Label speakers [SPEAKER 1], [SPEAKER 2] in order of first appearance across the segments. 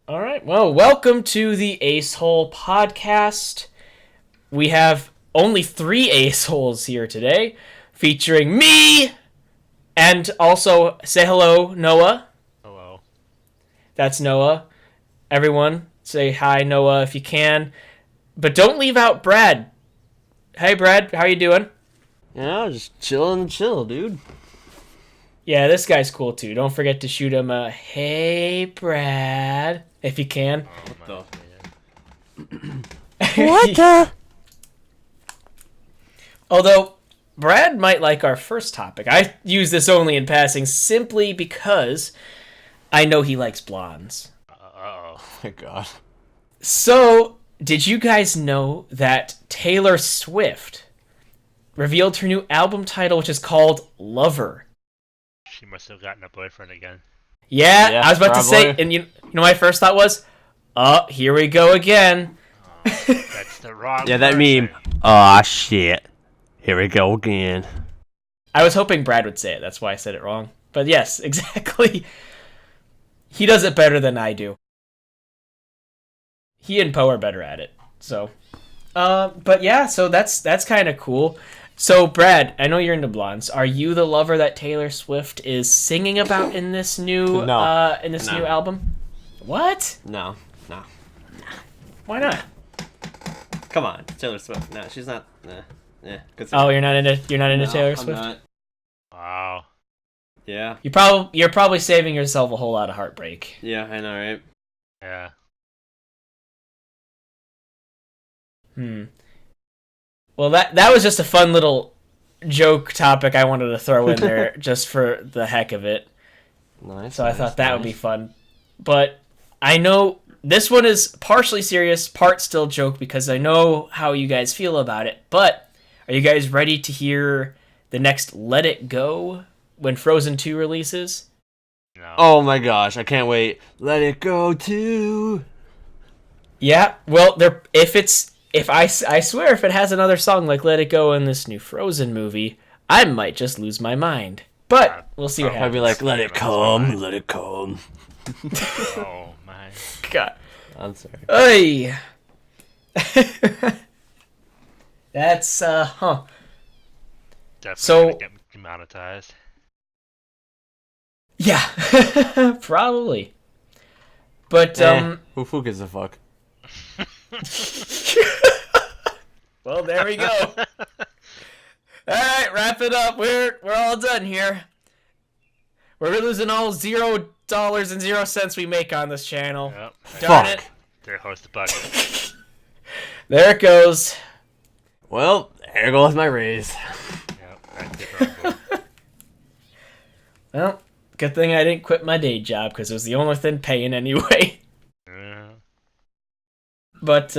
[SPEAKER 1] All right. Well, welcome to the Ace Hole podcast. We have only three Ace Holes here today, featuring me and also say hello, Noah.
[SPEAKER 2] Hello.
[SPEAKER 1] That's Noah. Everyone, say hi, Noah, if you can. But don't leave out Brad. Hey, Brad, how you doing?
[SPEAKER 3] Yeah, just chilling, dude.
[SPEAKER 1] Yeah, this guy's cool too. Don't forget to shoot him a hey, Brad, if you can.
[SPEAKER 2] Oh my god.
[SPEAKER 3] What the?
[SPEAKER 1] Although, Brad might like our first topic. I use this only in passing simply because I know he likes blondes.
[SPEAKER 2] Uh-oh.
[SPEAKER 3] Oh my god.
[SPEAKER 1] So, did you guys know that Taylor Swift revealed her new album title, which is called Lover?
[SPEAKER 2] She must have gotten a boyfriend again.
[SPEAKER 1] Yeah,
[SPEAKER 3] Yeah,
[SPEAKER 1] I was about to say,
[SPEAKER 3] probably.
[SPEAKER 1] and you know my first thought was, oh, here we go again.
[SPEAKER 2] That's the wrong
[SPEAKER 3] Yeah, that
[SPEAKER 2] person.
[SPEAKER 3] meme. Aw, shit. Here we go again.
[SPEAKER 1] I was hoping Brad would say it, that's why I said it wrong. But yes, exactly. He does it better than I do. He and Poe are better at it. So, but yeah, so that's kind of cool. So, Brad, I know you're into blondes. Are you the lover that Taylor Swift is singing about in this new
[SPEAKER 3] No.
[SPEAKER 1] new album? What?
[SPEAKER 3] No, no.
[SPEAKER 1] Why not?
[SPEAKER 3] Come on, Taylor Swift. No, she's not. Yeah. Good
[SPEAKER 1] Oh, you're not into Taylor
[SPEAKER 3] I'm
[SPEAKER 1] Swift.
[SPEAKER 3] not.
[SPEAKER 2] Wow.
[SPEAKER 3] Yeah.
[SPEAKER 1] You're probably saving yourself a whole lot of heartbreak.
[SPEAKER 3] Yeah, I know, right?
[SPEAKER 2] Yeah.
[SPEAKER 1] Well, that was just a fun little joke topic I wanted to throw in there just for the heck of it.
[SPEAKER 3] Nice.
[SPEAKER 1] So I thought that would be fun. But I know this one is partially serious, part still joke because I know how you guys feel about it. But are you guys ready to hear the next Let It Go when Frozen 2 releases?
[SPEAKER 2] No.
[SPEAKER 3] Oh my gosh, I can't wait. Let it go too.
[SPEAKER 1] Yeah, well, I swear if it has another song like Let It Go in this new Frozen movie, I might just lose my mind. But we'll see what
[SPEAKER 3] I'd
[SPEAKER 1] happens.
[SPEAKER 3] be like, let it come, let it come.
[SPEAKER 2] Oh my.
[SPEAKER 1] God.
[SPEAKER 3] I'm sorry.
[SPEAKER 1] Oy. That's huh.
[SPEAKER 2] Definitely
[SPEAKER 1] So-
[SPEAKER 2] gonna get demonetized.
[SPEAKER 1] Yeah. Probably. But
[SPEAKER 3] Who gives a fuck?
[SPEAKER 1] well, there we go. All right, wrap it up. We're all done here. We're losing all $0.00 we make on this channel.
[SPEAKER 2] Yep.
[SPEAKER 1] Darn
[SPEAKER 3] Fuck.
[SPEAKER 1] it.
[SPEAKER 2] There goes the bucket.
[SPEAKER 1] There it goes.
[SPEAKER 3] Well, there goes my raise.
[SPEAKER 2] Yep. That's the problem.
[SPEAKER 1] Well, good thing I didn't quit my day job because it was the only thing paying anyway.
[SPEAKER 2] Yeah.
[SPEAKER 1] But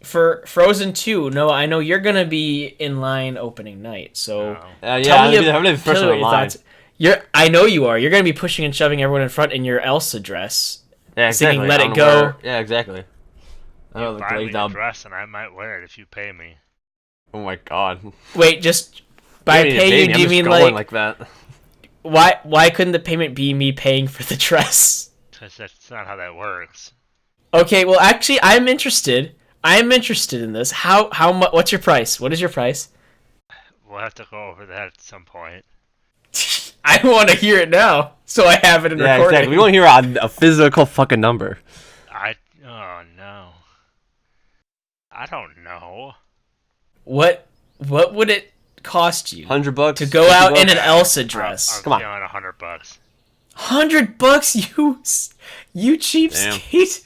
[SPEAKER 1] for Frozen 2, Noah, I know you're gonna be in line opening night, so
[SPEAKER 2] No.
[SPEAKER 3] Yeah,
[SPEAKER 1] tell
[SPEAKER 3] I'm
[SPEAKER 1] me,
[SPEAKER 3] gonna be the first
[SPEAKER 1] tell me
[SPEAKER 3] one
[SPEAKER 1] what
[SPEAKER 3] in
[SPEAKER 1] your
[SPEAKER 3] line.
[SPEAKER 1] thoughts. I know you are. You're gonna be pushing and shoving everyone in front in your Elsa dress,
[SPEAKER 3] Yeah,
[SPEAKER 1] singing
[SPEAKER 3] exactly.
[SPEAKER 1] "Let
[SPEAKER 3] I
[SPEAKER 1] It
[SPEAKER 3] don't
[SPEAKER 1] Go."
[SPEAKER 3] wear- Yeah, exactly. I don't
[SPEAKER 2] You
[SPEAKER 3] look
[SPEAKER 2] buy me
[SPEAKER 3] like
[SPEAKER 2] a
[SPEAKER 3] dumb.
[SPEAKER 2] dress and I might wear it if you pay me.
[SPEAKER 3] Oh my god.
[SPEAKER 1] Wait, just by
[SPEAKER 3] You don't need to
[SPEAKER 1] pay
[SPEAKER 3] pay
[SPEAKER 1] you,
[SPEAKER 3] me,
[SPEAKER 1] do
[SPEAKER 3] I'm
[SPEAKER 1] you
[SPEAKER 3] just
[SPEAKER 1] mean
[SPEAKER 3] going
[SPEAKER 1] like
[SPEAKER 3] that?
[SPEAKER 1] why couldn't the payment be me paying for the dress?
[SPEAKER 2] Because that's not how that works.
[SPEAKER 1] Okay, well actually I'm interested. I'm interested in this. How much? What's your price? What is your price?
[SPEAKER 2] We'll have to go over that at some point.
[SPEAKER 1] I want to hear it now, so I have it in
[SPEAKER 3] Yeah,
[SPEAKER 1] recording.
[SPEAKER 3] exactly. We want to hear a physical fucking number.
[SPEAKER 2] Oh no. I don't know.
[SPEAKER 1] What would it cost you
[SPEAKER 3] $100
[SPEAKER 1] to go
[SPEAKER 3] 50
[SPEAKER 1] out in
[SPEAKER 3] bucks?
[SPEAKER 1] an Elsa dress?
[SPEAKER 2] I'm
[SPEAKER 3] Come on.
[SPEAKER 2] feeling $100.
[SPEAKER 1] $100, you cheapskate.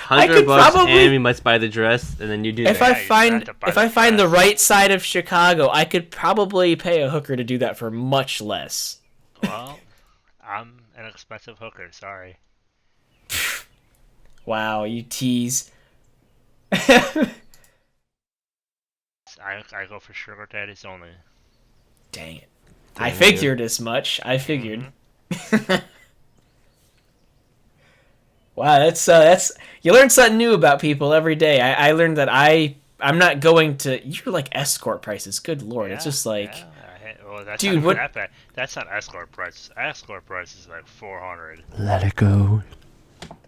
[SPEAKER 1] I could
[SPEAKER 3] $100
[SPEAKER 1] probably-
[SPEAKER 3] and we must buy the dress, and then you do
[SPEAKER 1] If
[SPEAKER 3] that.
[SPEAKER 1] I
[SPEAKER 2] you have
[SPEAKER 1] find
[SPEAKER 2] to buy
[SPEAKER 1] if I
[SPEAKER 2] the
[SPEAKER 1] find the
[SPEAKER 2] dress.
[SPEAKER 1] right side of Chicago, I could probably pay a hooker to do that for much less.
[SPEAKER 2] Well, I'm an expensive hooker, sorry.
[SPEAKER 1] Wow, you tease.
[SPEAKER 2] I go for sugar daddies only.
[SPEAKER 1] Dang it. I
[SPEAKER 3] Damn,
[SPEAKER 1] figured as much. I figured. Wow, that's you learn something new about people every day. I learned that I'm not going to. You're like escort prices. Good lord, it's just like.
[SPEAKER 2] Yeah, well, that's
[SPEAKER 1] Dude,
[SPEAKER 2] not
[SPEAKER 1] what-
[SPEAKER 2] that bad. That's not escort prices. Escort prices is like 400.
[SPEAKER 3] Let it go.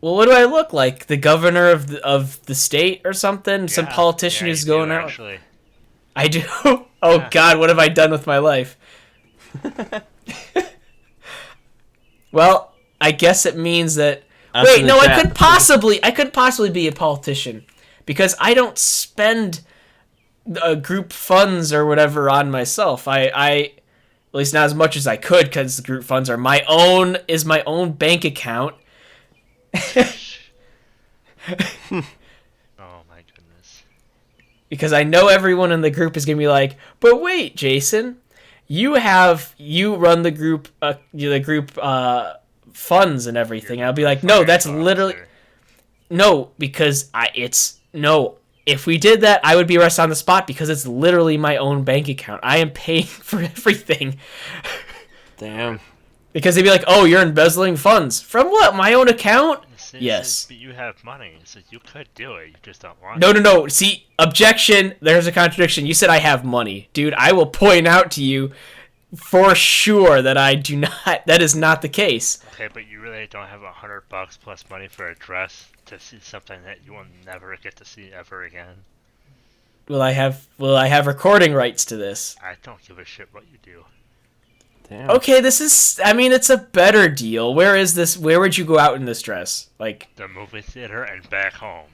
[SPEAKER 1] Well, what do I look like? The governor of the state or something? Some politician who's going out?
[SPEAKER 2] Actually.
[SPEAKER 1] I do? Oh,
[SPEAKER 2] Yeah.
[SPEAKER 1] God, what have I done with my life? Well, I guess it means that... Wait, no, I couldn't possibly be a politician. Because I don't spend group funds or whatever on myself. I at least not as much as I could, because the group funds are my own bank account.
[SPEAKER 2] Oh my goodness.
[SPEAKER 1] Because I know everyone in the group is gonna be like, but wait, Jason, you run the group funds and everything. I'll be like, no, that's literally no, because no. If we did that, I would be arrested on the spot because it's literally my own bank account. I am paying for everything.
[SPEAKER 3] Damn.
[SPEAKER 1] Because they'd be like, oh, you're embezzling funds. From what? My own account? Yes.
[SPEAKER 2] But you have money, so you could do it. You just don't want
[SPEAKER 1] No. See, objection. There's a contradiction. You said I have money. Dude, I will point out to you for sure that I do not. That is not the case.
[SPEAKER 2] Okay, but you really don't have $100 plus money for a dress to see something that you will never get to see ever again.
[SPEAKER 1] Will I have recording rights to this?
[SPEAKER 2] I don't give a shit what you do.
[SPEAKER 3] Damn.
[SPEAKER 1] Okay, it's a better deal. Where is this? Where would you go out in this dress? Like,
[SPEAKER 2] The movie theater and back home.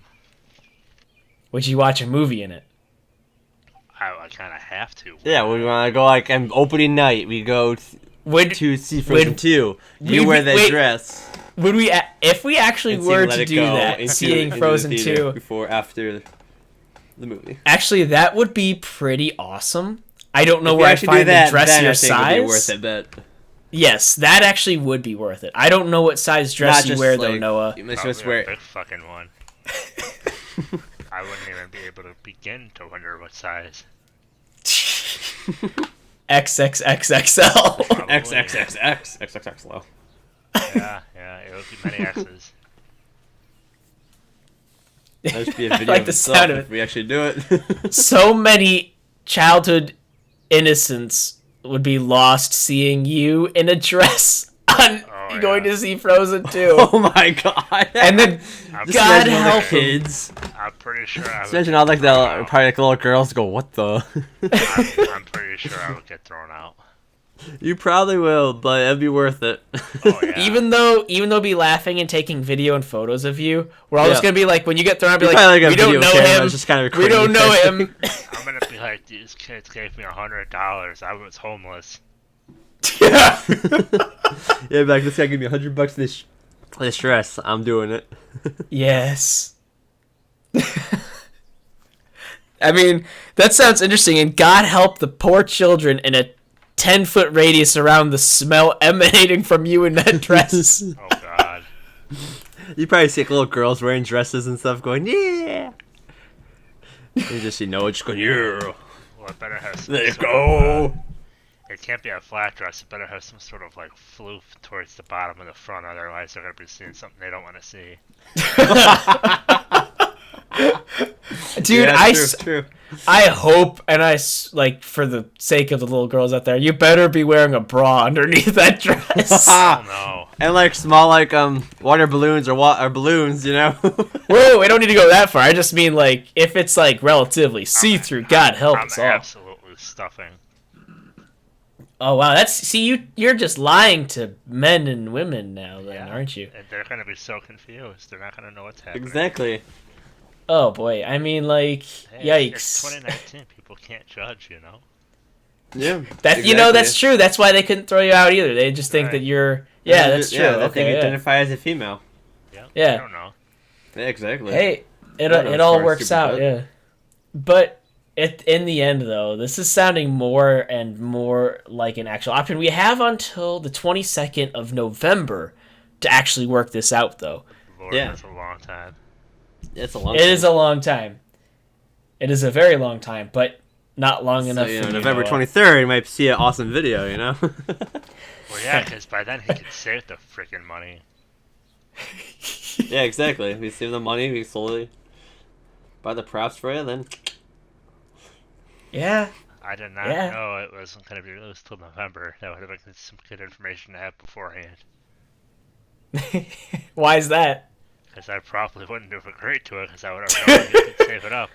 [SPEAKER 1] would you watch a movie in it?
[SPEAKER 2] I kind of have to.
[SPEAKER 3] Yeah, we want to go like on opening night. We go to see Frozen 2. You wear that dress.
[SPEAKER 1] Would we, if we actually were to do that, seeing Frozen 2
[SPEAKER 3] after the movie?
[SPEAKER 1] Actually, that would be pretty awesome. I don't know where I'd find the dress your size.
[SPEAKER 3] Would be worth it, but
[SPEAKER 1] yes, that actually would be worth it. I don't know what size dress you wear, though, Noah.
[SPEAKER 3] You must just wear
[SPEAKER 2] a big fucking one. I wouldn't even be able to begin to wonder what size.
[SPEAKER 1] XXXXL.
[SPEAKER 3] XXXX.
[SPEAKER 2] Yeah, it would be many X's.
[SPEAKER 3] That should be a video
[SPEAKER 1] like
[SPEAKER 3] of
[SPEAKER 1] the
[SPEAKER 3] itself
[SPEAKER 1] sound of
[SPEAKER 3] if
[SPEAKER 1] it.
[SPEAKER 3] we actually do it.
[SPEAKER 1] So many childhood innocence would be lost seeing you in a dress on going to see Frozen 2.
[SPEAKER 3] Oh my god.
[SPEAKER 1] And then, God help
[SPEAKER 3] kids.
[SPEAKER 2] I'm pretty sure I would.
[SPEAKER 3] Imagine all like the probably like little girls go, what the?
[SPEAKER 2] I'm pretty sure I would get thrown out.
[SPEAKER 3] You probably will, but it'd be worth it.
[SPEAKER 2] Oh, yeah.
[SPEAKER 1] Even though be laughing and taking video and photos of you, we're all just gonna be like, when you get thrown out, be like, we don't know him.
[SPEAKER 3] Just kind of
[SPEAKER 1] we don't know him.
[SPEAKER 2] I'm gonna be like, these kids gave me $100. I was homeless.
[SPEAKER 1] Yeah.
[SPEAKER 3] Yeah, like this guy gave me $100 this dress. I'm doing it.
[SPEAKER 1] Yes. I mean, that sounds interesting, and God help the poor children in a 10-foot radius around the smell emanating from you in that dress.
[SPEAKER 2] Oh god.
[SPEAKER 3] You probably see like, little girls wearing dresses and stuff going, yeah. You just see Noah just going, yeah.
[SPEAKER 2] Well, it better have some
[SPEAKER 3] Let's
[SPEAKER 2] sort
[SPEAKER 3] go.
[SPEAKER 2] of, it can't be a flat dress. It better have some sort of like floof towards the bottom and the front. Otherwise, they're gonna be seeing something they don't want to see.
[SPEAKER 1] Dude,
[SPEAKER 3] yeah, true.
[SPEAKER 1] I hope, and like, for the sake of the little girls out there, you better be wearing a bra underneath that dress.
[SPEAKER 2] Oh no.
[SPEAKER 3] And like small like water balloons or balloons, you know.
[SPEAKER 1] Whoa, we don't need to go that far. I just mean like if it's like relatively see-through. God help us all.
[SPEAKER 2] Absolutely stuffing.
[SPEAKER 1] Oh wow, you're just lying to men and women now, then, aren't you?
[SPEAKER 2] And they're gonna be so confused. They're not gonna know what's happening.
[SPEAKER 3] Exactly.
[SPEAKER 1] Oh boy, I mean, like,
[SPEAKER 2] Hey,
[SPEAKER 1] yikes.
[SPEAKER 2] It's 2019. People can't judge, you know.
[SPEAKER 3] Yeah.
[SPEAKER 1] That
[SPEAKER 3] exactly.
[SPEAKER 1] You know, that's true. That's why they couldn't throw you out either. They just think
[SPEAKER 2] Right.
[SPEAKER 1] that you're. Yeah, that's true.
[SPEAKER 3] Yeah, they
[SPEAKER 1] okay,
[SPEAKER 3] think you
[SPEAKER 1] yeah.
[SPEAKER 3] identify as a female.
[SPEAKER 1] Yeah.
[SPEAKER 2] I don't know.
[SPEAKER 3] Yeah, exactly.
[SPEAKER 1] Hey, it
[SPEAKER 3] Yeah,
[SPEAKER 1] all
[SPEAKER 3] smart,
[SPEAKER 1] works
[SPEAKER 3] stupid
[SPEAKER 1] out,
[SPEAKER 3] kid.
[SPEAKER 1] yeah. But in the end, though, this is sounding more and more like an actual option. We have until the 22nd of November to actually work this out, though.
[SPEAKER 2] Lord,
[SPEAKER 3] Yeah.
[SPEAKER 2] that's a long time.
[SPEAKER 3] It's a long.
[SPEAKER 1] It is a long time. It is a very long time, but not long enough.
[SPEAKER 3] So,
[SPEAKER 1] for
[SPEAKER 3] November
[SPEAKER 1] Noah.
[SPEAKER 3] 23rd, you might see an awesome video, you know.
[SPEAKER 2] Well, yeah, because by then he could save the freaking money.
[SPEAKER 3] Yeah, exactly. We save the money, we slowly buy the props for it, then.
[SPEAKER 1] Yeah.
[SPEAKER 2] I did not
[SPEAKER 1] Yeah.
[SPEAKER 2] know it wasn't going to be released till November. That would have been some good information to have beforehand.
[SPEAKER 1] Why is that?
[SPEAKER 2] Because I probably wouldn't have agreed to it because I would have known you could save it up.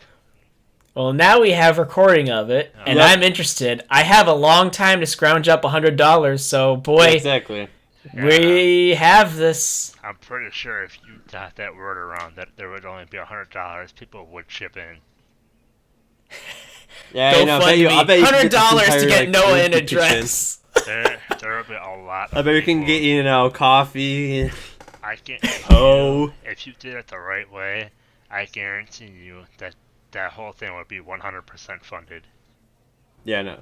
[SPEAKER 1] Well, now we have recording of it, and
[SPEAKER 3] Yep.
[SPEAKER 1] I'm interested. I have a long time to scrounge up $100, so boy,
[SPEAKER 3] Exactly.
[SPEAKER 1] we have this.
[SPEAKER 2] I'm pretty sure if you got that word around that there would only be $100, people would chip in.
[SPEAKER 3] Yeah, you know, I bet you
[SPEAKER 1] GoFundMe,
[SPEAKER 3] can get this
[SPEAKER 1] $100 to
[SPEAKER 3] entire,
[SPEAKER 1] get
[SPEAKER 3] like,
[SPEAKER 1] Noah an
[SPEAKER 3] petition.
[SPEAKER 1] address.
[SPEAKER 2] There would be a lot of
[SPEAKER 3] I bet you can
[SPEAKER 2] people.
[SPEAKER 3] get, you know, coffee.
[SPEAKER 2] I can
[SPEAKER 3] Oh.
[SPEAKER 2] if you did it the right way, I guarantee you that that whole thing would be 100% funded.
[SPEAKER 3] Yeah, no.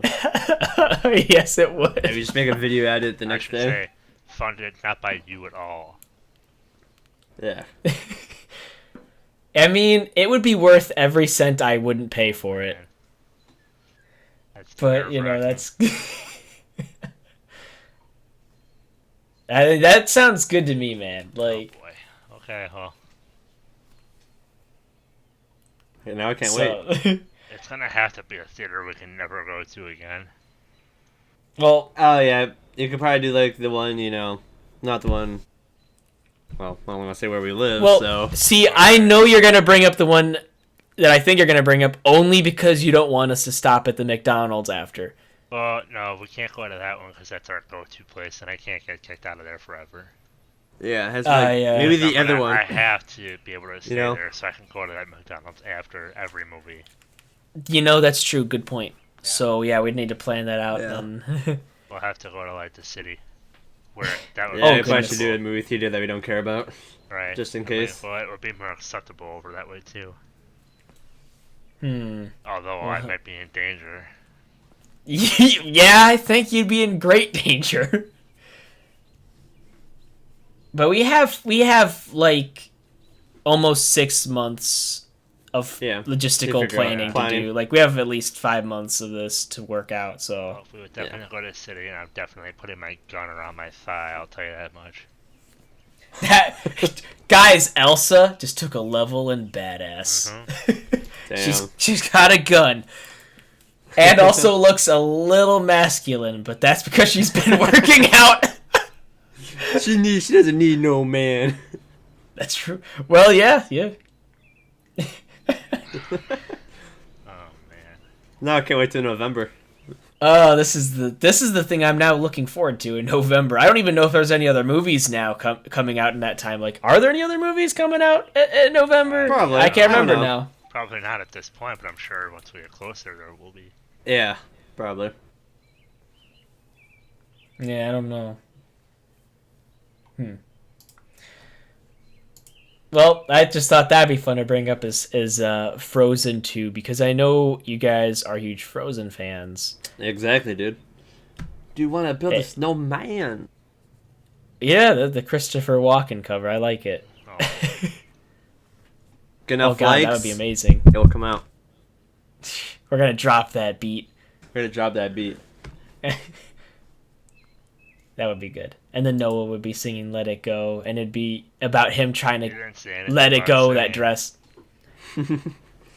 [SPEAKER 1] Yes, it would.
[SPEAKER 3] Maybe just make a video edit the
[SPEAKER 2] I
[SPEAKER 3] next
[SPEAKER 2] should
[SPEAKER 3] day.
[SPEAKER 2] say funded not by you at all.
[SPEAKER 3] Yeah.
[SPEAKER 1] I mean, it would be worth every cent I wouldn't pay for it.
[SPEAKER 2] That's
[SPEAKER 1] But, you know,
[SPEAKER 2] nerve-wracking.
[SPEAKER 1] that's... that sounds good to me, man. Like,
[SPEAKER 2] Oh boy. Okay, well,
[SPEAKER 3] Okay, now I can't wait.
[SPEAKER 1] so...
[SPEAKER 2] it's gonna have to be a theater we can never go to again.
[SPEAKER 1] Well,
[SPEAKER 3] Oh, yeah. You could probably do, like, the one, you know, not the one. Well, I don't want to say where we live,
[SPEAKER 1] well,
[SPEAKER 3] so.
[SPEAKER 1] see, I know you're going to bring up the one that I think you're going to bring up only because you don't want us to stop at the McDonald's after.
[SPEAKER 2] Well, no, we can't go to that one because that's our go-to place, and I can't get kicked out of there forever.
[SPEAKER 3] Yeah, it has like,
[SPEAKER 1] yeah.
[SPEAKER 3] maybe
[SPEAKER 2] So
[SPEAKER 3] the other one.
[SPEAKER 2] I have to be able to stay
[SPEAKER 3] know?
[SPEAKER 2] there so I can go to that McDonald's after every movie.
[SPEAKER 1] You know, that's true. Good point. So, yeah, we'd need to plan that out.
[SPEAKER 3] Yeah.
[SPEAKER 1] Then.
[SPEAKER 2] We'll have to go to like the city, where that would
[SPEAKER 3] Yeah,
[SPEAKER 1] Oh,
[SPEAKER 3] we probably
[SPEAKER 1] goodness.
[SPEAKER 3] should do a movie theater that we don't care about.
[SPEAKER 2] right.
[SPEAKER 3] just in
[SPEAKER 2] I mean,
[SPEAKER 3] case.
[SPEAKER 2] well, it would be more acceptable over that way too. Although I
[SPEAKER 1] Uh-huh.
[SPEAKER 2] might be in danger.
[SPEAKER 1] Yeah, I think you'd be in great danger. But we have like almost 6 months of
[SPEAKER 3] Yeah, to
[SPEAKER 1] logistical
[SPEAKER 3] figure out
[SPEAKER 1] planning to
[SPEAKER 3] planning.
[SPEAKER 1] do. Like we have at least 5 months of this to work out. So
[SPEAKER 2] Well, if we would definitely go to the city, and I'm definitely putting my gun around my thigh. I'll tell you that much.
[SPEAKER 1] that guys, Elsa just took a level in badass.
[SPEAKER 3] Damn.
[SPEAKER 1] She's got a gun. And also looks a little masculine, but that's because she's been working out.
[SPEAKER 3] She doesn't need no man.
[SPEAKER 1] That's true. Well, yeah.
[SPEAKER 2] Oh man.
[SPEAKER 3] No, I can't wait till November.
[SPEAKER 1] Oh, this is the thing I'm now looking forward to in November. I don't even know if there's any other movies now coming out in that time. Like, are there any other movies coming out in November?
[SPEAKER 3] Probably.
[SPEAKER 1] I can't
[SPEAKER 3] I don't
[SPEAKER 1] remember
[SPEAKER 3] know.
[SPEAKER 1] now.
[SPEAKER 2] Probably not at this point, but I'm sure once we get closer, there will be.
[SPEAKER 3] Yeah, probably.
[SPEAKER 1] Yeah, I don't know. Well, I just thought that'd be fun to bring up is Frozen 2 because I know you guys are huge Frozen fans.
[SPEAKER 3] Exactly, dude. Do you want to build
[SPEAKER 1] Hey.
[SPEAKER 3] a snowman?
[SPEAKER 1] Yeah, the Christopher Walken cover. I like it.
[SPEAKER 2] Oh,
[SPEAKER 3] Get
[SPEAKER 1] Oh
[SPEAKER 3] enough
[SPEAKER 1] god,
[SPEAKER 3] likes,
[SPEAKER 1] that would be amazing.
[SPEAKER 3] it will come out.
[SPEAKER 1] We're gonna drop that beat.
[SPEAKER 3] We're gonna drop that beat.
[SPEAKER 1] That would be good. And then Noah would be singing "Let It Go," and it'd be about him trying
[SPEAKER 2] you
[SPEAKER 1] to
[SPEAKER 2] didn't say anything
[SPEAKER 1] let it
[SPEAKER 2] about
[SPEAKER 1] go
[SPEAKER 2] saying-
[SPEAKER 1] that dress.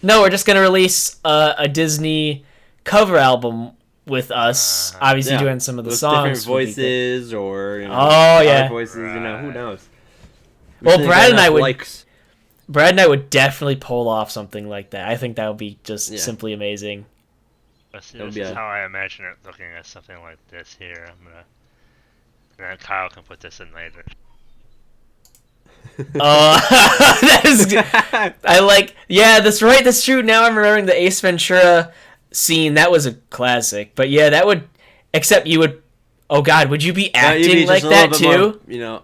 [SPEAKER 1] No, we're just gonna release a Disney cover album with us, obviously
[SPEAKER 3] Yeah,
[SPEAKER 1] doing some of the
[SPEAKER 3] with
[SPEAKER 1] songs.
[SPEAKER 3] different
[SPEAKER 1] would be good.
[SPEAKER 3] voices, or you know,
[SPEAKER 1] Oh,
[SPEAKER 3] other
[SPEAKER 1] yeah.
[SPEAKER 3] voices. You know, who
[SPEAKER 2] Right.
[SPEAKER 3] knows?
[SPEAKER 1] Well,
[SPEAKER 3] Just
[SPEAKER 1] Brad
[SPEAKER 3] get
[SPEAKER 1] and I
[SPEAKER 3] enough
[SPEAKER 1] would-
[SPEAKER 3] likes.
[SPEAKER 1] Brad and I would definitely pull off something like that. I think that would be just
[SPEAKER 3] Yeah.
[SPEAKER 1] simply amazing.
[SPEAKER 2] But see,
[SPEAKER 3] That would
[SPEAKER 2] this
[SPEAKER 3] be
[SPEAKER 2] is
[SPEAKER 3] a-
[SPEAKER 2] how I imagine it looking at something like this here. I'm gonna. And then Kyle can put this in later.
[SPEAKER 1] That is good. I like. Yeah, that's right. That's true. Now I'm remembering the Ace Ventura scene. That was a classic. But yeah, that would. Except you would. Oh God, would you be
[SPEAKER 3] Yeah, you'd
[SPEAKER 1] acting
[SPEAKER 3] be
[SPEAKER 1] like
[SPEAKER 3] just a
[SPEAKER 1] that
[SPEAKER 3] little bit
[SPEAKER 1] too?
[SPEAKER 3] more, you know,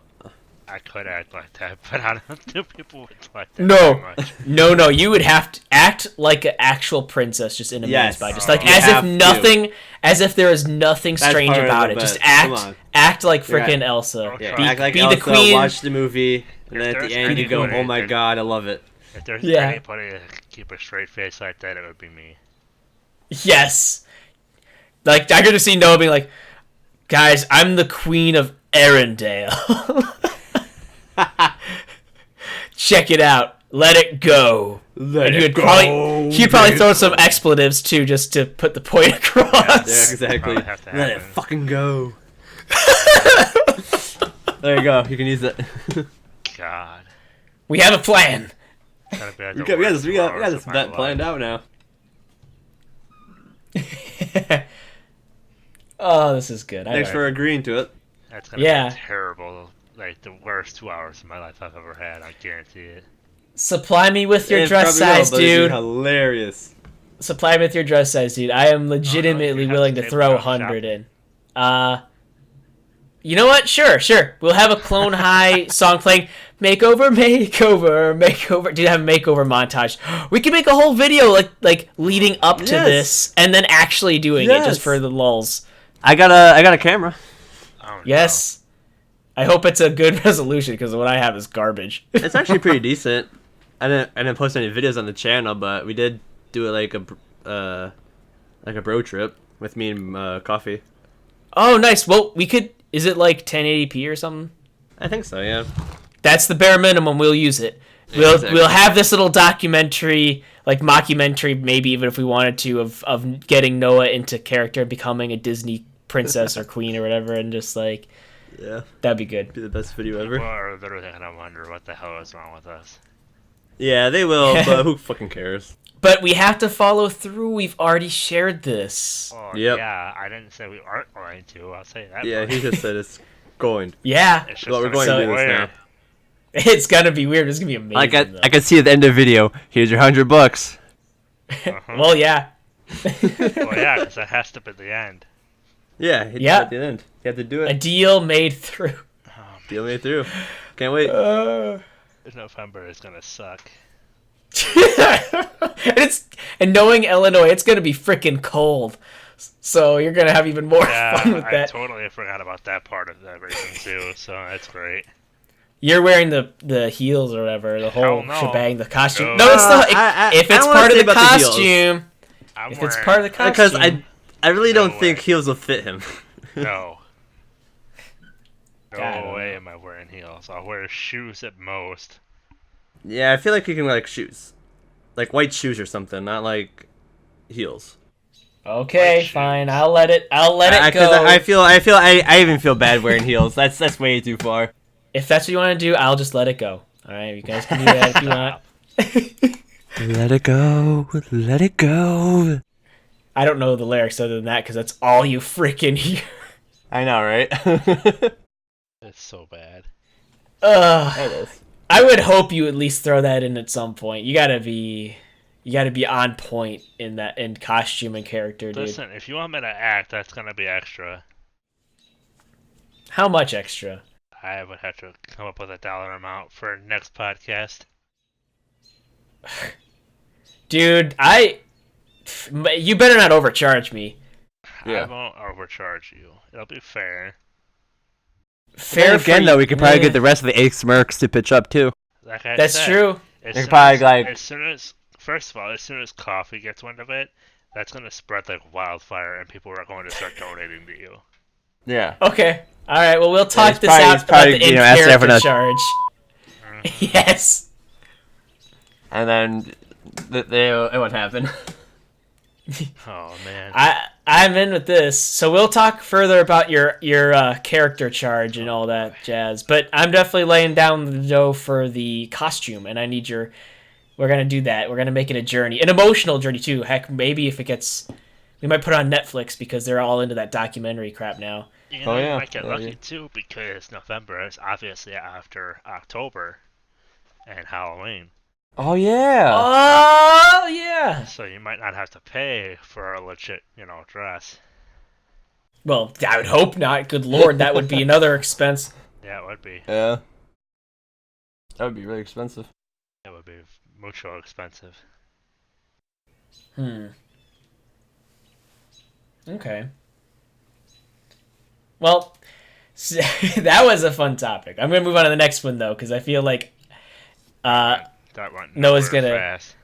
[SPEAKER 2] I could act like that, but I don't think people would like that
[SPEAKER 1] No.
[SPEAKER 2] very much.
[SPEAKER 1] No. You would have to act like an actual princess, just in a
[SPEAKER 3] Yes.
[SPEAKER 1] by just like
[SPEAKER 2] You
[SPEAKER 1] as
[SPEAKER 3] have
[SPEAKER 1] if
[SPEAKER 3] to.
[SPEAKER 1] nothing, as if there is nothing
[SPEAKER 3] That's
[SPEAKER 1] strange
[SPEAKER 3] part of
[SPEAKER 1] about
[SPEAKER 3] the
[SPEAKER 1] it. Just
[SPEAKER 3] best. Come
[SPEAKER 1] act,
[SPEAKER 3] on.
[SPEAKER 1] act like
[SPEAKER 3] You're
[SPEAKER 1] freaking
[SPEAKER 3] right.
[SPEAKER 1] Elsa.
[SPEAKER 2] Yeah,
[SPEAKER 3] act like
[SPEAKER 1] be
[SPEAKER 3] Elsa,
[SPEAKER 1] the queen.
[SPEAKER 3] watch the movie, and
[SPEAKER 2] If
[SPEAKER 3] then at
[SPEAKER 2] there's
[SPEAKER 3] the end you go,
[SPEAKER 2] anybody
[SPEAKER 3] "Oh my
[SPEAKER 2] that-
[SPEAKER 3] god, I love it."
[SPEAKER 2] If there's
[SPEAKER 1] Yeah.
[SPEAKER 2] anybody that could keep a straight face like that, it would be me.
[SPEAKER 1] Yes. Like I could have seen Noah being like, "Guys, I'm the queen of Arendelle. Check it out. Let it go."
[SPEAKER 3] Let
[SPEAKER 1] And
[SPEAKER 3] it go,
[SPEAKER 1] he'd probably throw
[SPEAKER 3] baby.
[SPEAKER 1] some expletives too, just to put the point across.
[SPEAKER 3] Yeah, exactly.
[SPEAKER 2] Probably have to
[SPEAKER 3] Let it
[SPEAKER 2] happen.
[SPEAKER 3] fucking go. There you go. You can use that.
[SPEAKER 2] God.
[SPEAKER 1] We have a plan.
[SPEAKER 2] It's gonna be like
[SPEAKER 3] We
[SPEAKER 2] the
[SPEAKER 3] got
[SPEAKER 2] worst
[SPEAKER 3] this
[SPEAKER 2] 2 hours of my
[SPEAKER 3] bet planned
[SPEAKER 2] life.
[SPEAKER 3] out now.
[SPEAKER 1] Oh, this is good.
[SPEAKER 3] Thanks for agreeing to it.
[SPEAKER 2] That's gonna
[SPEAKER 1] Yeah.
[SPEAKER 2] be terrible. Like the worst 2 hours of my life I've ever had. I guarantee it.
[SPEAKER 1] Supply me with your
[SPEAKER 3] It
[SPEAKER 1] dress
[SPEAKER 3] probably will,
[SPEAKER 1] size,
[SPEAKER 3] but it'd be
[SPEAKER 1] dude.
[SPEAKER 3] hilarious.
[SPEAKER 1] Supply me with your dress size, dude. I am legitimately
[SPEAKER 2] you have
[SPEAKER 1] willing
[SPEAKER 2] to
[SPEAKER 1] to
[SPEAKER 2] table
[SPEAKER 1] throw
[SPEAKER 2] top
[SPEAKER 1] 100
[SPEAKER 2] shop.
[SPEAKER 1] in. You know what? Sure. We'll have a Clone High song playing. Makeover. Dude, have a makeover montage. We can make a whole video like leading up to
[SPEAKER 3] Yes.
[SPEAKER 1] this, and then actually doing it just for the lulz.
[SPEAKER 3] I got a camera.
[SPEAKER 2] Oh, no.
[SPEAKER 1] Yes. I hope it's a good resolution because what I have is garbage.
[SPEAKER 3] It's actually pretty decent. I didn't post any videos on the channel, but we did do it like a bro trip with me and Coffee.
[SPEAKER 1] Oh, nice. Well, we could. Is it like 1080p or something?
[SPEAKER 3] I think so, yeah.
[SPEAKER 1] That's the bare minimum. We'll use it.
[SPEAKER 3] Exactly.
[SPEAKER 1] We'll have this little documentary, like mockumentary, maybe even if we wanted to, of getting Noah into character and becoming a Disney princess or queen or whatever, and just like
[SPEAKER 3] Yeah,
[SPEAKER 1] that'd be good.
[SPEAKER 3] be the best video
[SPEAKER 2] People
[SPEAKER 3] ever.
[SPEAKER 2] are literally gonna wonder what the hell is wrong with us.
[SPEAKER 3] Yeah, they will, but who fucking cares?
[SPEAKER 1] But we have to follow through. We've already shared this.
[SPEAKER 2] Oh,
[SPEAKER 3] Yep.
[SPEAKER 2] yeah, I didn't say we aren't going to. I'll say that.
[SPEAKER 3] Yeah,
[SPEAKER 2] much.
[SPEAKER 3] he just said it's going.
[SPEAKER 1] Yeah,
[SPEAKER 2] It's just
[SPEAKER 3] Well, we're
[SPEAKER 2] gonna
[SPEAKER 3] going
[SPEAKER 2] be
[SPEAKER 3] to do this
[SPEAKER 2] weird.
[SPEAKER 3] now.
[SPEAKER 1] it's gonna be weird. It's gonna be amazing.
[SPEAKER 3] I can see at the end of the video. Here's your $100.
[SPEAKER 2] Uh-huh.
[SPEAKER 1] Well, yeah.
[SPEAKER 2] Well, yeah, because that has to be the end.
[SPEAKER 3] Yeah, it's
[SPEAKER 1] Yeah.
[SPEAKER 3] at the end. You have to do
[SPEAKER 1] A
[SPEAKER 3] it.
[SPEAKER 1] deal made through.
[SPEAKER 3] Deal me through. Can't wait.
[SPEAKER 2] November is gonna suck.
[SPEAKER 1] and knowing Illinois, it's gonna be freaking cold. So you're gonna have even more fun with
[SPEAKER 2] I
[SPEAKER 1] that.
[SPEAKER 2] totally forgot about that part of everything too. So that's great.
[SPEAKER 1] You're wearing the heels or whatever, the whole
[SPEAKER 2] Hell no.
[SPEAKER 1] shebang, the costume.
[SPEAKER 2] No.
[SPEAKER 1] No, it's not. If
[SPEAKER 3] I
[SPEAKER 1] it's
[SPEAKER 3] don't wanna
[SPEAKER 1] part of
[SPEAKER 3] say
[SPEAKER 1] the
[SPEAKER 3] about the heels.
[SPEAKER 1] costume,
[SPEAKER 2] I'm
[SPEAKER 1] if it's
[SPEAKER 2] wearing-
[SPEAKER 1] part of the costume,
[SPEAKER 3] Because I really
[SPEAKER 2] No
[SPEAKER 3] don't think
[SPEAKER 2] way.
[SPEAKER 3] heels will fit him.
[SPEAKER 2] No.
[SPEAKER 1] God, I
[SPEAKER 2] No
[SPEAKER 1] don't
[SPEAKER 2] way
[SPEAKER 1] know.
[SPEAKER 2] am I wearing heels. I'll wear shoes at most.
[SPEAKER 3] Yeah, I feel like you can wear like shoes, like white shoes or something, not like heels.
[SPEAKER 1] okay,
[SPEAKER 2] White
[SPEAKER 1] fine.
[SPEAKER 2] shoes.
[SPEAKER 1] I'll let it
[SPEAKER 3] Because
[SPEAKER 1] go.
[SPEAKER 3] I even feel bad wearing heels. That's way too far.
[SPEAKER 1] If that's what you want to do, I'll just let it go. All right, you guys can do that if you want.
[SPEAKER 3] Let it go. Let it go.
[SPEAKER 1] I don't know the lyrics other than that because that's all you freaking hear.
[SPEAKER 3] I know, right?
[SPEAKER 2] It's so bad.
[SPEAKER 1] Ugh.
[SPEAKER 3] It is.
[SPEAKER 1] I would hope you at least throw that in at some point. You gotta be on point in costume and character, dude.
[SPEAKER 2] Listen, if you want me to act, that's gonna be extra.
[SPEAKER 1] How much extra?
[SPEAKER 2] I would have to come up with a dollar amount for next podcast.
[SPEAKER 1] Dude, you better not overcharge me.
[SPEAKER 3] Yeah.
[SPEAKER 2] I won't overcharge you. It'll be fair.
[SPEAKER 1] Fair
[SPEAKER 3] Again,
[SPEAKER 1] for
[SPEAKER 3] though,
[SPEAKER 1] you-
[SPEAKER 3] we could probably
[SPEAKER 1] eh,
[SPEAKER 3] get the rest of the Ace Mercs to pitch up too.
[SPEAKER 2] Like I
[SPEAKER 1] That's
[SPEAKER 2] said,
[SPEAKER 1] true.
[SPEAKER 2] As
[SPEAKER 3] They
[SPEAKER 2] soon
[SPEAKER 3] probably,
[SPEAKER 2] as,
[SPEAKER 3] like-
[SPEAKER 2] as soon as, first of all, as soon as Coffee gets wind of it, that's gonna spread like wildfire, and people are going to start donating to you.
[SPEAKER 3] Yeah.
[SPEAKER 1] Okay. All right. Well, we'll talk
[SPEAKER 3] he's
[SPEAKER 1] this
[SPEAKER 3] probably-
[SPEAKER 1] out
[SPEAKER 3] he's
[SPEAKER 1] about
[SPEAKER 3] probably,
[SPEAKER 1] the
[SPEAKER 3] you know, asking
[SPEAKER 1] in-character
[SPEAKER 3] everyone
[SPEAKER 1] charge. Yes.
[SPEAKER 3] And then it won't happen.
[SPEAKER 2] Oh man.
[SPEAKER 1] I'm in with this. So we'll talk further about your character charge and all that jazz. But I'm definitely laying down the dough for the costume, and I need your. We're gonna do that. We're gonna make it a journey, an emotional journey too. Heck, maybe if it gets, we might put it on Netflix because they're all into that documentary crap now.
[SPEAKER 2] You know,
[SPEAKER 3] Oh,
[SPEAKER 2] you
[SPEAKER 3] yeah.
[SPEAKER 2] might get
[SPEAKER 3] Yeah,
[SPEAKER 2] lucky
[SPEAKER 3] yeah.
[SPEAKER 2] too because November is obviously after October and Halloween.
[SPEAKER 3] Oh yeah.
[SPEAKER 1] Oh yeah.
[SPEAKER 2] So you might not have to pay for a legit, dress.
[SPEAKER 1] Well, I would hope not. Good lord, that would be another expense.
[SPEAKER 2] Yeah, it would be.
[SPEAKER 3] Yeah. That would be really expensive.
[SPEAKER 2] It would be mucho expensive.
[SPEAKER 1] Okay. Well, that was a fun topic. I'm gonna move on to the next one though, because I feel like
[SPEAKER 2] That went
[SPEAKER 1] Noah's
[SPEAKER 2] nowhere
[SPEAKER 1] gonna-
[SPEAKER 2] fast.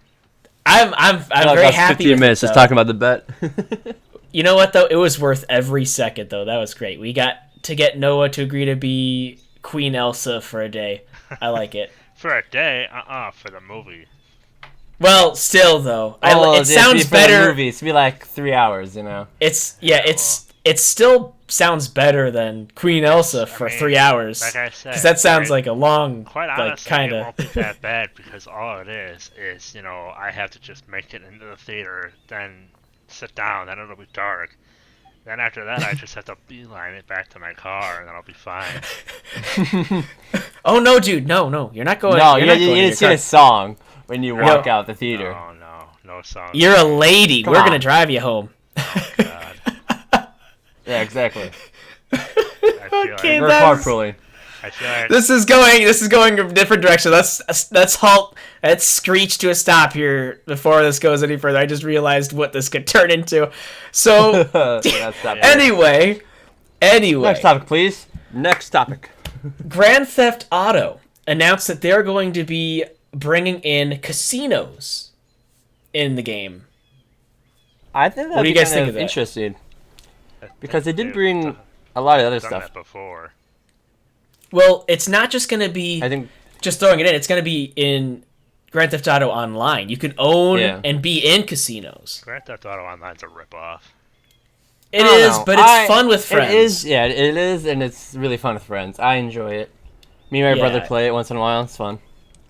[SPEAKER 1] I'm very happy.
[SPEAKER 3] 15
[SPEAKER 1] with
[SPEAKER 3] minutes
[SPEAKER 1] it,
[SPEAKER 3] just
[SPEAKER 1] though.
[SPEAKER 3] talking about the bet.
[SPEAKER 1] You know what though? It was worth every second though. That was great. We got to get Noah to agree to be Queen Elsa for a day. I like it.
[SPEAKER 2] For a day, for the movie.
[SPEAKER 1] Well, still though, it sounds
[SPEAKER 3] for the
[SPEAKER 1] better.
[SPEAKER 3] movie. It's be like 3 hours, you know.
[SPEAKER 1] It's still sounds better than Queen Elsa for 3 hours.
[SPEAKER 2] Like I said,
[SPEAKER 1] Because that sounds like a long,
[SPEAKER 2] quite
[SPEAKER 1] like,
[SPEAKER 2] honestly,
[SPEAKER 1] kind
[SPEAKER 2] it
[SPEAKER 1] of.
[SPEAKER 2] won't be that bad because all it is, I have to just make it into the theater, then sit down, then it'll be dark. Then after that, I just have to beeline it back to my car, and then I'll be fine.
[SPEAKER 1] Oh no, dude, no, you're not going.
[SPEAKER 3] No,
[SPEAKER 1] you're
[SPEAKER 3] you
[SPEAKER 1] not going to
[SPEAKER 3] didn't
[SPEAKER 1] your
[SPEAKER 3] see
[SPEAKER 1] car.
[SPEAKER 3] a song when you walk
[SPEAKER 1] No.
[SPEAKER 3] out the theater.
[SPEAKER 2] No song.
[SPEAKER 1] You're a lady.
[SPEAKER 3] Come
[SPEAKER 1] We're
[SPEAKER 3] on.
[SPEAKER 1] gonna drive you home.
[SPEAKER 2] God.
[SPEAKER 3] Yeah, exactly.
[SPEAKER 2] I feel
[SPEAKER 1] Okay,
[SPEAKER 3] We're
[SPEAKER 1] that's-
[SPEAKER 3] carpooling.
[SPEAKER 2] I feel like
[SPEAKER 1] This is going a different direction. Let's halt. Let's screech to a stop here before this goes any further. I just realized what this could turn into. So
[SPEAKER 3] That's not
[SPEAKER 1] anyway,
[SPEAKER 3] Next topic, please. Next topic.
[SPEAKER 1] Grand Theft Auto announced that they're going to be bringing in casinos in the game.
[SPEAKER 3] I think
[SPEAKER 1] What
[SPEAKER 3] that'd
[SPEAKER 1] do you
[SPEAKER 3] be
[SPEAKER 1] guys
[SPEAKER 3] kind
[SPEAKER 1] think
[SPEAKER 3] of
[SPEAKER 1] of that?
[SPEAKER 3] interesting
[SPEAKER 2] I
[SPEAKER 3] because they
[SPEAKER 2] think
[SPEAKER 3] did
[SPEAKER 2] they've
[SPEAKER 3] bring a lot of other
[SPEAKER 2] done
[SPEAKER 3] stuff.
[SPEAKER 2] that before.
[SPEAKER 1] Well, it's not just going to be
[SPEAKER 3] I think
[SPEAKER 1] just throwing it in. It's going to be in Grand Theft Auto Online. You can own
[SPEAKER 3] Yeah.
[SPEAKER 1] and be in casinos.
[SPEAKER 2] Grand Theft Auto Online's a ripoff.
[SPEAKER 1] It
[SPEAKER 3] I don't
[SPEAKER 1] is,
[SPEAKER 3] know.
[SPEAKER 1] but it's fun with friends.
[SPEAKER 3] It is, yeah, it is, and it's really fun with friends. I enjoy it. Me and my brother
[SPEAKER 1] Yeah.
[SPEAKER 3] play it once in a while. It's fun.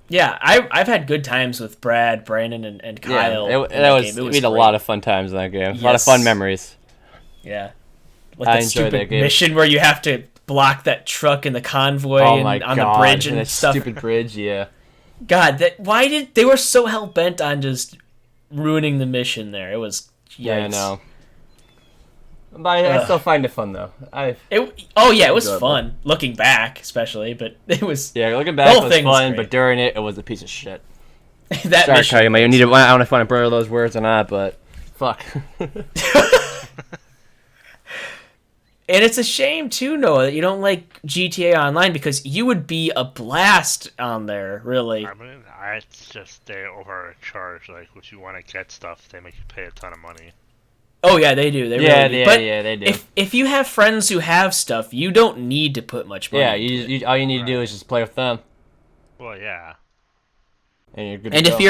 [SPEAKER 1] Yeah, I've had good times with Brad, Brandon, and Kyle.
[SPEAKER 3] Yeah,
[SPEAKER 1] in
[SPEAKER 3] it
[SPEAKER 1] that
[SPEAKER 3] was.
[SPEAKER 1] game.
[SPEAKER 3] We had a
[SPEAKER 1] great.
[SPEAKER 3] lot of fun times in that game. A lot of
[SPEAKER 1] Yes.
[SPEAKER 3] fun memories.
[SPEAKER 1] Yeah.
[SPEAKER 3] I
[SPEAKER 1] Like that
[SPEAKER 3] enjoyed
[SPEAKER 1] stupid
[SPEAKER 3] that game.
[SPEAKER 1] mission where you have to block that truck in the convoy
[SPEAKER 3] Oh
[SPEAKER 1] and
[SPEAKER 3] my
[SPEAKER 1] on
[SPEAKER 3] god!
[SPEAKER 1] the bridge and
[SPEAKER 3] that
[SPEAKER 1] stuff.
[SPEAKER 3] stupid bridge. Yeah.
[SPEAKER 1] God, why did they were so hell bent on just ruining the mission there? It was yikes.
[SPEAKER 3] Yeah, I know. But I still find it fun though.
[SPEAKER 1] It was
[SPEAKER 3] Enjoyable.
[SPEAKER 1] fun looking back, especially, but it was
[SPEAKER 3] Yeah, looking
[SPEAKER 1] The
[SPEAKER 3] back,
[SPEAKER 1] whole
[SPEAKER 3] it was
[SPEAKER 1] thing was
[SPEAKER 3] fun,
[SPEAKER 1] great.
[SPEAKER 3] but during it was a piece of shit.
[SPEAKER 1] that
[SPEAKER 3] Sorry,
[SPEAKER 1] mission.
[SPEAKER 3] Kyle, you might need to. I don't know if I want to blur those words or not, but fuck.
[SPEAKER 1] And it's a shame too, Noah, that you don't like GTA Online because you would be a blast on there, really.
[SPEAKER 2] I mean, it's just they overcharge. Like, if you want to get stuff, they make you pay a ton of money.
[SPEAKER 1] Oh yeah, they do. They
[SPEAKER 3] Yeah,
[SPEAKER 1] really do.
[SPEAKER 3] yeah,
[SPEAKER 1] But
[SPEAKER 3] yeah, they do.
[SPEAKER 1] if you have friends who have stuff, you don't need to put much money.
[SPEAKER 3] Yeah,
[SPEAKER 1] into it.
[SPEAKER 3] you all you need to do is just play with them,
[SPEAKER 2] Well, yeah.
[SPEAKER 3] and you're good.
[SPEAKER 1] And
[SPEAKER 3] to
[SPEAKER 1] if
[SPEAKER 3] go.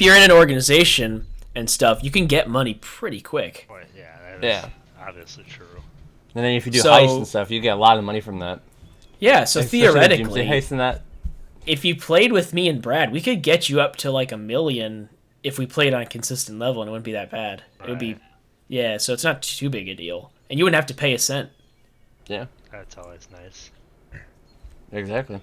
[SPEAKER 1] you're in an organization and stuff, you can get money pretty quick.
[SPEAKER 2] Well, yeah, that is
[SPEAKER 3] Yeah.
[SPEAKER 2] obviously true.
[SPEAKER 3] And then if you do
[SPEAKER 1] So-
[SPEAKER 3] heists and stuff, you get a lot of money from that.
[SPEAKER 1] Yeah, so
[SPEAKER 3] Especially the
[SPEAKER 1] theoretically,
[SPEAKER 3] Doomsday heist and that.
[SPEAKER 1] if you played with me and Brad, we could get you up to like 1 million if we played on a consistent level, and it wouldn't be that bad. It would be,
[SPEAKER 2] Right.
[SPEAKER 1] yeah. So it's not too big a deal, and you wouldn't have to pay a cent
[SPEAKER 3] Yeah,
[SPEAKER 2] That's always nice.
[SPEAKER 3] exactly.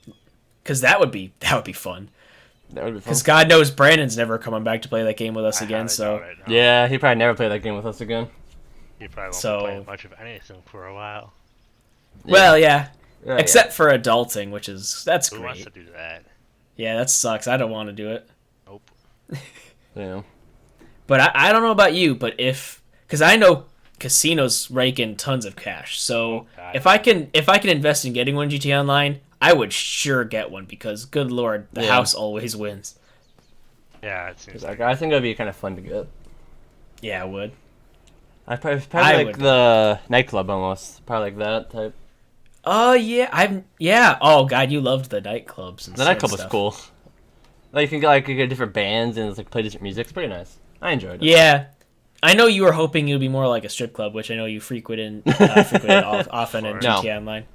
[SPEAKER 1] because that would be fun.
[SPEAKER 3] That would be fun.
[SPEAKER 1] Because God knows Brandon's never coming back to play that game with us
[SPEAKER 2] I
[SPEAKER 1] again.
[SPEAKER 2] highly
[SPEAKER 1] So
[SPEAKER 2] doubt it, no.
[SPEAKER 3] Yeah, he probably never play that game with us again.
[SPEAKER 2] You probably won't
[SPEAKER 1] So-
[SPEAKER 2] be playing much of anything for a while.
[SPEAKER 1] well, yeah.
[SPEAKER 3] Yeah,
[SPEAKER 1] Except for adulting, that's
[SPEAKER 2] Who wants
[SPEAKER 1] great.
[SPEAKER 2] to do that?
[SPEAKER 1] Yeah, that sucks. I don't want to do it.
[SPEAKER 2] Nope.
[SPEAKER 3] yeah.
[SPEAKER 1] But I don't know about you, but because I know casinos rake in tons of cash. So
[SPEAKER 2] Oh, God.
[SPEAKER 1] if I can invest in getting one GTA Online, I would sure get one because good lord, the
[SPEAKER 3] Yeah.
[SPEAKER 1] house always wins.
[SPEAKER 2] Yeah, it seems like
[SPEAKER 3] I think it'd be kind of fun to get.
[SPEAKER 1] Yeah, it would.
[SPEAKER 3] I probably
[SPEAKER 1] I
[SPEAKER 3] like
[SPEAKER 1] would.
[SPEAKER 3] the nightclub almost, probably like that type.
[SPEAKER 1] Oh yeah. Oh god, you loved the nightclubs. And
[SPEAKER 3] The nightclub was
[SPEAKER 1] stuff.
[SPEAKER 3] cool. Like you get different bands and it's like play different music. It's pretty nice. I enjoyed it.
[SPEAKER 1] Yeah. I know you were hoping it would be more like a strip club, which I know you frequented often in
[SPEAKER 2] No.
[SPEAKER 1] GTA Online.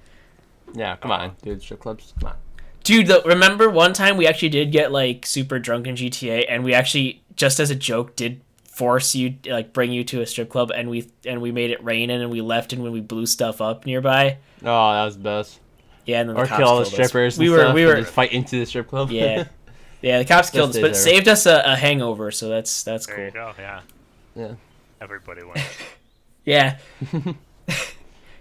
[SPEAKER 3] Yeah, come on, dude. Strip clubs, come on.
[SPEAKER 1] Dude, remember one time we actually did get like super drunk in GTA, and we actually, just as a joke, did force you, like, bring you to a strip club, and we made it rain, and we left, and when we blew stuff up nearby.
[SPEAKER 3] Oh, that was the best.
[SPEAKER 1] Yeah, and then
[SPEAKER 3] Or
[SPEAKER 1] the cops
[SPEAKER 3] kill all the
[SPEAKER 1] killed us.
[SPEAKER 3] strippers.
[SPEAKER 1] We
[SPEAKER 3] and
[SPEAKER 1] were
[SPEAKER 3] stuff
[SPEAKER 1] we
[SPEAKER 3] and
[SPEAKER 1] were
[SPEAKER 3] just fight into the strip club.
[SPEAKER 1] yeah, yeah. The cops killed us,
[SPEAKER 3] Best
[SPEAKER 1] but
[SPEAKER 3] days
[SPEAKER 1] saved us a hangover, so that's
[SPEAKER 2] there
[SPEAKER 1] cool.
[SPEAKER 2] you go. Yeah,
[SPEAKER 3] yeah.
[SPEAKER 2] everybody wins.
[SPEAKER 1] Yeah.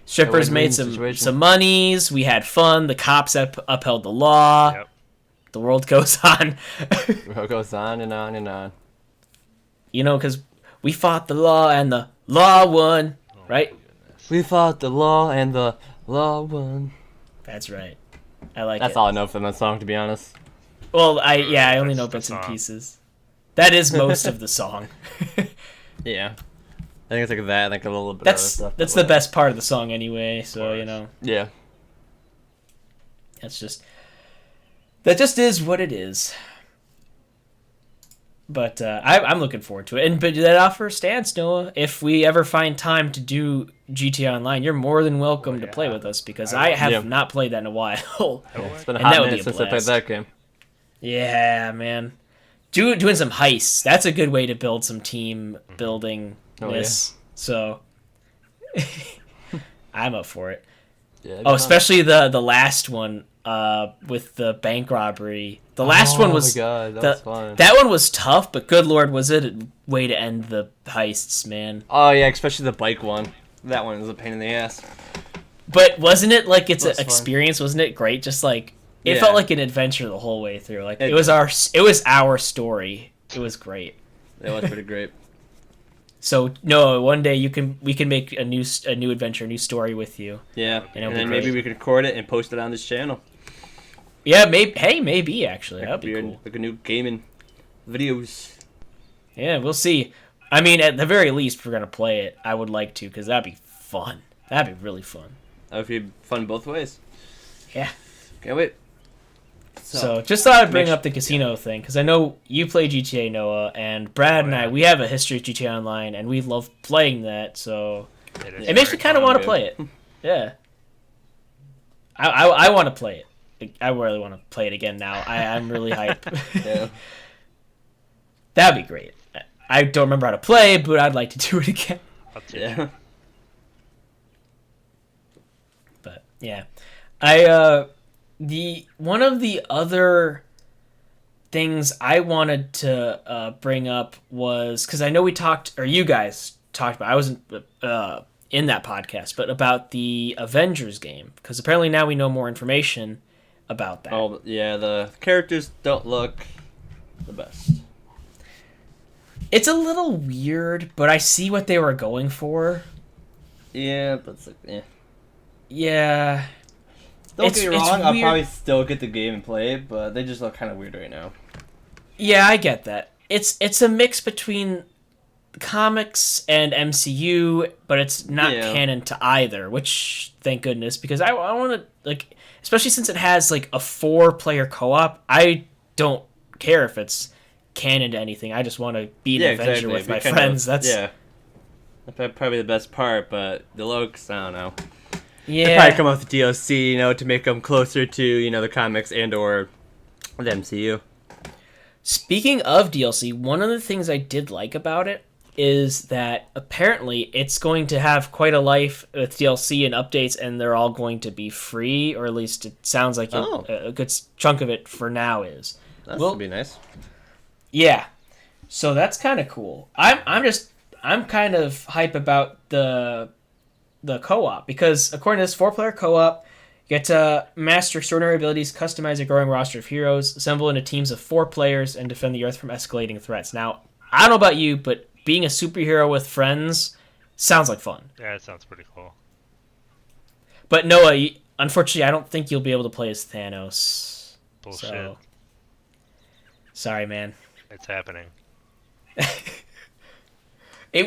[SPEAKER 1] Strippers
[SPEAKER 3] win-win
[SPEAKER 1] made
[SPEAKER 3] situation.
[SPEAKER 1] some monies. We had fun. The cops upheld the law.
[SPEAKER 2] Yep.
[SPEAKER 1] The world goes on.
[SPEAKER 3] It goes on and on and on.
[SPEAKER 1] You know, because we fought the law and the law won.
[SPEAKER 2] Oh,
[SPEAKER 1] Right?
[SPEAKER 2] my goodness.
[SPEAKER 3] We fought the law and the law won.
[SPEAKER 1] That's right. I like
[SPEAKER 3] That's
[SPEAKER 1] it.
[SPEAKER 3] all I know from that song, to be honest.
[SPEAKER 1] Well, I only
[SPEAKER 2] That's
[SPEAKER 1] know
[SPEAKER 2] the
[SPEAKER 1] bits and
[SPEAKER 2] song.
[SPEAKER 1] pieces. That is most of the song.
[SPEAKER 3] Yeah. I think it's like that, like a little bit
[SPEAKER 1] That's
[SPEAKER 3] of other stuff.
[SPEAKER 1] that's the best part of the song anyway. So
[SPEAKER 2] course.
[SPEAKER 1] you know,
[SPEAKER 3] Yeah.
[SPEAKER 1] that just is what it is. But I'm looking forward to it. And but that offer stands, Noah. If we ever find time to do GTA Online, you're more than welcome to play with us because I have not played that in a while.
[SPEAKER 3] It's been a
[SPEAKER 1] And
[SPEAKER 3] hot
[SPEAKER 1] that would
[SPEAKER 3] minute
[SPEAKER 1] be a
[SPEAKER 3] since I played
[SPEAKER 1] blast.
[SPEAKER 3] that game.
[SPEAKER 1] Yeah, man. Doing some heists. That's a good way to build some team building. So I'm up for it.
[SPEAKER 3] Yeah,
[SPEAKER 1] Especially the last one with the bank robbery. The last one was
[SPEAKER 3] Oh my god, that was fun.
[SPEAKER 1] that one was tough, but good lord, was it a way to end the heists, man.
[SPEAKER 3] Oh yeah, especially the bike one. That one was a pain in the ass.
[SPEAKER 1] But wasn't it like it's an
[SPEAKER 3] That's fun.
[SPEAKER 1] experience? Wasn't it great? Just like it
[SPEAKER 3] Yeah.
[SPEAKER 1] felt like an adventure the whole way through. Like
[SPEAKER 3] It
[SPEAKER 1] it was our story. It was great.
[SPEAKER 3] It was pretty great.
[SPEAKER 1] So no, one day we can make a new adventure, a new story with you.
[SPEAKER 3] Yeah,
[SPEAKER 1] it'll
[SPEAKER 3] and
[SPEAKER 1] be
[SPEAKER 3] then
[SPEAKER 1] great.
[SPEAKER 3] maybe we can record it and post it on this channel.
[SPEAKER 1] Yeah, maybe actually that'd be cool.
[SPEAKER 3] Like a new gaming videos.
[SPEAKER 1] Yeah, we'll see. I mean, at the very least, if we're gonna play it, I would like to because that'd be fun. That'd be really fun.
[SPEAKER 3] That would be fun both ways.
[SPEAKER 1] Yeah.
[SPEAKER 3] Can't wait.
[SPEAKER 1] So just thought I'd bring up the casino thing because I know you play GTA, Noah, and Brad and I, we have a history of GTA Online, and we love playing that. So it makes me kind of want to play it. Yeah. I want to play it. I really want to play it again now. I'm really hyped.
[SPEAKER 3] Yeah.
[SPEAKER 1] That'd be great. I don't remember how to play, but I'd like to do it again.
[SPEAKER 3] Yeah.
[SPEAKER 1] But yeah, one of the other things I wanted to bring up was because I know you guys talked about. I wasn't in that podcast, but about the Avengers game because apparently now we know more information about that.
[SPEAKER 3] Oh yeah, the characters don't look the best.
[SPEAKER 1] It's a little weird, but I see what they were going for.
[SPEAKER 3] Yeah, but it's like,
[SPEAKER 1] Yeah.
[SPEAKER 3] Don't get me wrong, I'll
[SPEAKER 1] weird.
[SPEAKER 3] probably still get the game and play it, but they just look kind of weird right now.
[SPEAKER 1] Yeah, I get that. It's a mix between comics and MCU, but it's not canon to either, which thank goodness because I want to like, especially since it has like a 4-player co-op. I don't care if it's canon to anything. I just want to be an Avenger with my friends. That's
[SPEAKER 3] probably the best part, but the looks, I don't know.
[SPEAKER 1] Yeah.
[SPEAKER 3] They probably come up with DLC, to make them closer to, the comics and or the MCU.
[SPEAKER 1] Speaking of DLC, one of the things I did like about it is that apparently it's going to have quite a life with DLC and updates, and they're all going to be free, or at least it sounds like a good chunk of it for now is.
[SPEAKER 3] That would be nice.
[SPEAKER 1] Yeah, so that's kind of cool. I'm kind of hype about the co-op because according to this 4-player co-op, you get to master extraordinary abilities, customize a growing roster of heroes, assemble into teams of 4 players, and defend the Earth from escalating threats. Now, I don't know about you, but being a superhero with friends sounds like fun.
[SPEAKER 2] Yeah, it sounds pretty cool.
[SPEAKER 1] But Noah, unfortunately, I don't think you'll be able to play as Thanos.
[SPEAKER 2] Bullshit.
[SPEAKER 1] So, sorry, man.
[SPEAKER 2] It's happening.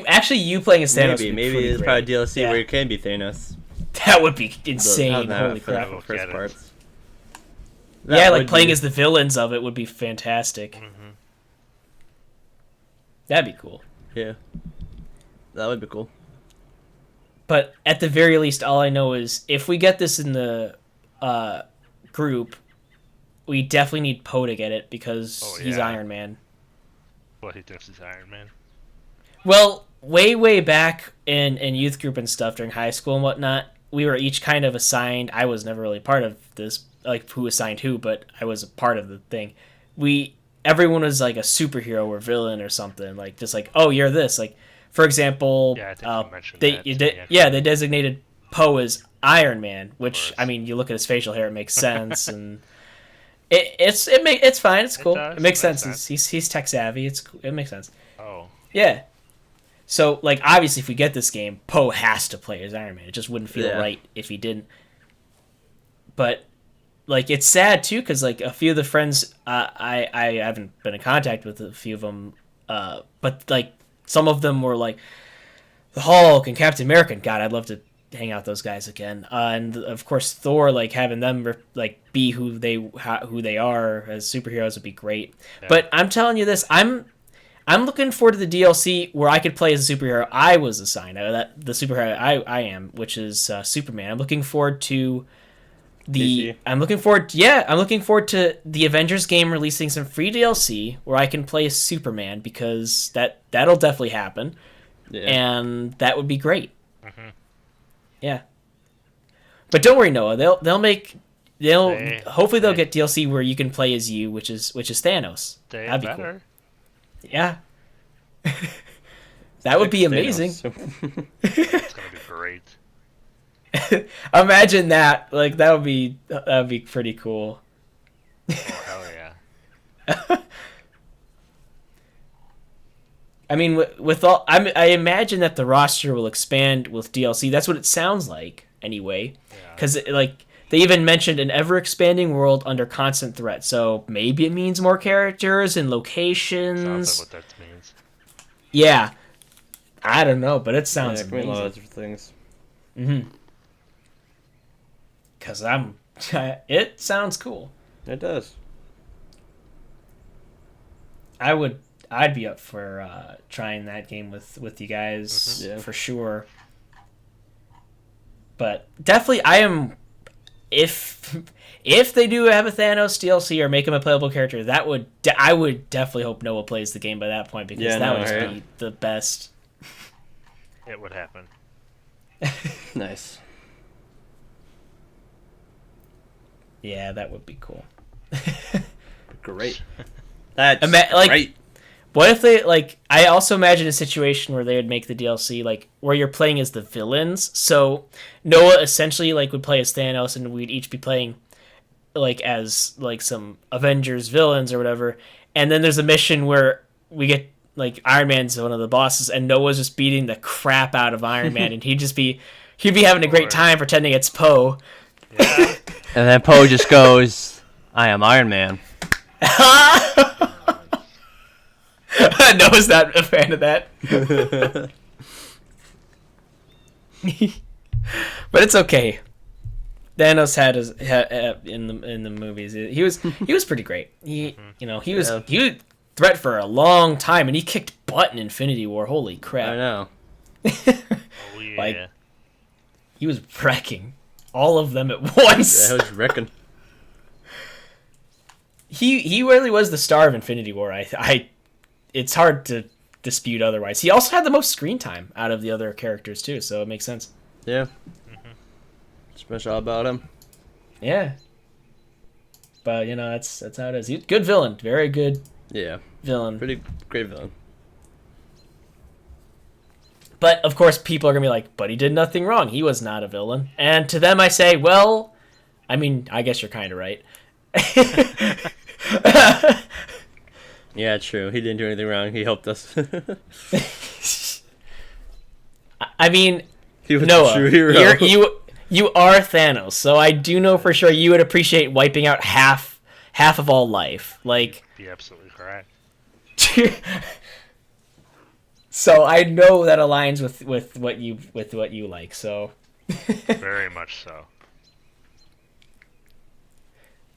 [SPEAKER 1] Actually, you playing as Thanos
[SPEAKER 3] Maybe it's probably DLC where you can be Thanos.
[SPEAKER 1] That would be insane. Holy crap.
[SPEAKER 3] The first parts.
[SPEAKER 1] Yeah, like playing as the villains of it would be fantastic.
[SPEAKER 2] Mm-hmm.
[SPEAKER 1] That'd be cool.
[SPEAKER 3] Yeah. That would be cool.
[SPEAKER 1] But at the very least, all I know is if we get this in the group, we definitely need Poe to get it because he's Iron Man.
[SPEAKER 2] Well, he thinks he's Iron Man.
[SPEAKER 1] Well, way back in youth group and stuff during high school and whatnot, we were each kind of assigned. I was never really part of this, like who assigned who, but I was a part of the thing. Everyone was like a superhero or villain or something, like just like, oh, you're this. Like, for example,
[SPEAKER 2] I think you mentioned that.
[SPEAKER 1] They designated Poe as Iron Man, which I mean, you look at his facial hair, it makes sense, and it's fine, it's cool, it makes sense. He's tech savvy, it makes sense.
[SPEAKER 2] Oh.
[SPEAKER 1] Yeah. So, like, obviously, if we get this game, Poe has to play as Iron Man. It just wouldn't feel right if he didn't. But, like, it's sad, too, because, like, a few of the friends, I haven't been in contact with a few of them, but, like, some of them were, like, the Hulk and Captain America. God, I'd love to hang out with those guys again. And, of course, Thor, like, having them, like, be who they are as superheroes would be great. Yeah. But I'm telling you this, I'm looking forward to the DLC where I could play as a superhero I was assigned. The superhero I am, which is Superman. I'm looking forward to
[SPEAKER 3] DC.
[SPEAKER 1] I'm looking forward to the Avengers game releasing some free DLC where I can play as Superman, because that'll definitely happen,
[SPEAKER 3] Yeah.
[SPEAKER 1] and that would be great.
[SPEAKER 2] Mhm.
[SPEAKER 1] Yeah. But don't worry, Noah.
[SPEAKER 2] They-
[SPEAKER 1] Hopefully they'll get DLC where you can play as you, which is Thanos.
[SPEAKER 2] They
[SPEAKER 1] That'd be
[SPEAKER 2] better.
[SPEAKER 1] cool. Yeah. That would be amazing.
[SPEAKER 3] Thanos.
[SPEAKER 2] It's gonna be great.
[SPEAKER 1] Imagine that. Like that would be pretty cool.
[SPEAKER 2] Oh hell yeah.
[SPEAKER 1] I mean, with all, I imagine that the roster will expand with DLC. That's what it sounds like, anyway.
[SPEAKER 2] Yeah.
[SPEAKER 1] Because like they even mentioned an ever-expanding world under constant threat. So maybe it means more characters and locations.
[SPEAKER 2] Sounds like what that means.
[SPEAKER 1] Yeah, I don't know, but it sounds
[SPEAKER 3] Yeah, it can mean a lot
[SPEAKER 1] amazing.
[SPEAKER 3] of different things.
[SPEAKER 1] Mm-hmm. Because it sounds cool.
[SPEAKER 3] It does.
[SPEAKER 1] I'd be up for trying that game with you guys
[SPEAKER 3] Mhm. Yeah.
[SPEAKER 1] for sure. But definitely, I am. If they do have a Thanos DLC or make him a playable character, I would definitely hope Noah plays the game by that point, because
[SPEAKER 3] Yeah,
[SPEAKER 1] that
[SPEAKER 3] no,
[SPEAKER 1] would just
[SPEAKER 3] right?
[SPEAKER 1] be the best.
[SPEAKER 2] It would happen.
[SPEAKER 3] Nice.
[SPEAKER 1] Yeah, that would be cool.
[SPEAKER 3] Great. That's
[SPEAKER 1] Like-
[SPEAKER 3] great.
[SPEAKER 1] What if they, like, I also imagine a situation where they would make the DLC, like, where you're playing as the villains. So Noah essentially, like, would play as Thanos, and we'd each be playing, like, as, like, some Avengers villains or whatever. And then there's a mission where we get, like, Iron Man's one of the bosses, and Noah's just beating the crap out of Iron Man, and he'd be having a great time pretending it's Poe.
[SPEAKER 2] Yeah.
[SPEAKER 3] And then Poe just goes, "I am Iron Man."
[SPEAKER 1] Noah's not a fan of that. But it's okay. Thanos had in the movies. He was pretty great. He was threat for a long time, and he kicked butt in Infinity War. Holy crap!
[SPEAKER 3] I know.
[SPEAKER 2] Oh yeah.
[SPEAKER 1] Like, he was wrecking all of them at once.
[SPEAKER 3] Yeah, I was wrecking.
[SPEAKER 1] He really was the star of Infinity War. It's hard to dispute otherwise. He also had the most screen time out of the other characters too, so it makes sense.
[SPEAKER 3] Yeah. Special all about him.
[SPEAKER 1] Yeah. But that's how it is. Good villain, very good
[SPEAKER 3] Yeah.
[SPEAKER 1] villain.
[SPEAKER 3] Pretty great villain.
[SPEAKER 1] But of course, people are gonna be like, "But he did nothing wrong. He was not a villain." And to them, I say, "Well, I mean, I guess you're kind of right."
[SPEAKER 3] Yeah, true. He didn't do anything wrong. He helped us.
[SPEAKER 1] I mean,
[SPEAKER 3] He was
[SPEAKER 1] Noah,
[SPEAKER 3] a true hero.
[SPEAKER 1] you are Thanos, so I do know for sure you would appreciate wiping out half of all life. Like,
[SPEAKER 2] Be absolutely correct.
[SPEAKER 1] so I know that aligns with what you like. So
[SPEAKER 2] Very much so.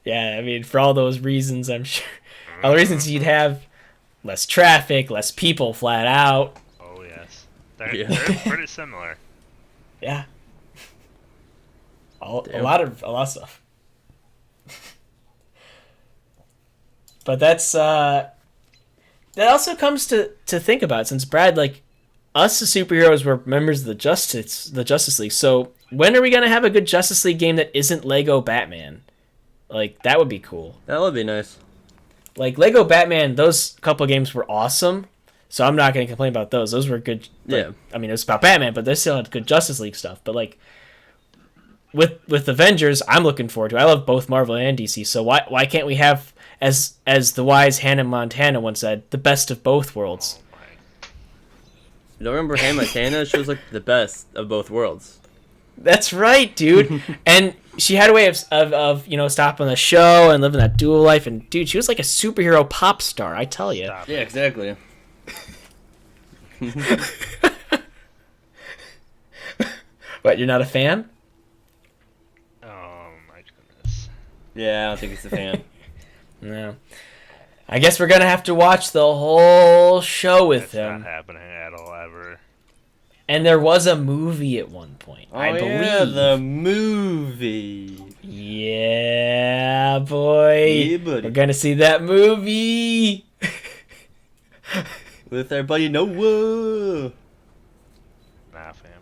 [SPEAKER 1] yeah, I mean, for all those reasons, I'm sure all the reasons you'd have less traffic, less people, flat out.
[SPEAKER 2] Oh yes. They're,
[SPEAKER 3] Yeah.
[SPEAKER 2] they're pretty similar.
[SPEAKER 1] Yeah, a
[SPEAKER 3] Damn.
[SPEAKER 1] lot of stuff. But that also comes to think about, since Brad, like, us as superheroes were members of the Justice League. So when are we gonna have a good Justice League game that isn't Lego Batman? Like, that would be cool.
[SPEAKER 3] That would be nice.
[SPEAKER 1] Like, Lego Batman, those couple games were awesome. So I'm not gonna complain about those. Those were good. Like,
[SPEAKER 3] Yeah.
[SPEAKER 1] I mean, it was about Batman, but they still had good Justice League stuff. But like, with Avengers, I'm looking forward to. I love both Marvel and DC. So why can't we have, as the wise Hannah Montana once said, the best of both worlds?
[SPEAKER 2] Oh my.
[SPEAKER 3] You don't remember Hannah Montana? She was like the best of both worlds.
[SPEAKER 1] That's right, dude. And she had a way of stopping the show and living that dual life. And dude, she was like a superhero pop star. I tell you.
[SPEAKER 2] Stop.
[SPEAKER 3] Yeah, exactly.
[SPEAKER 1] But you're not a fan?
[SPEAKER 2] Oh my goodness.
[SPEAKER 3] Yeah, I don't think he's a fan.
[SPEAKER 1] No. I guess we're gonna have to watch the whole show with
[SPEAKER 2] It's
[SPEAKER 1] him.
[SPEAKER 2] not happening at all ever.
[SPEAKER 1] And there was a movie at one point, I believe.
[SPEAKER 3] Yeah, the movie.
[SPEAKER 1] Yeah, boy.
[SPEAKER 3] Yeah, buddy.
[SPEAKER 1] We're gonna see that movie.
[SPEAKER 3] With our buddy Noah.
[SPEAKER 2] Nah, fam.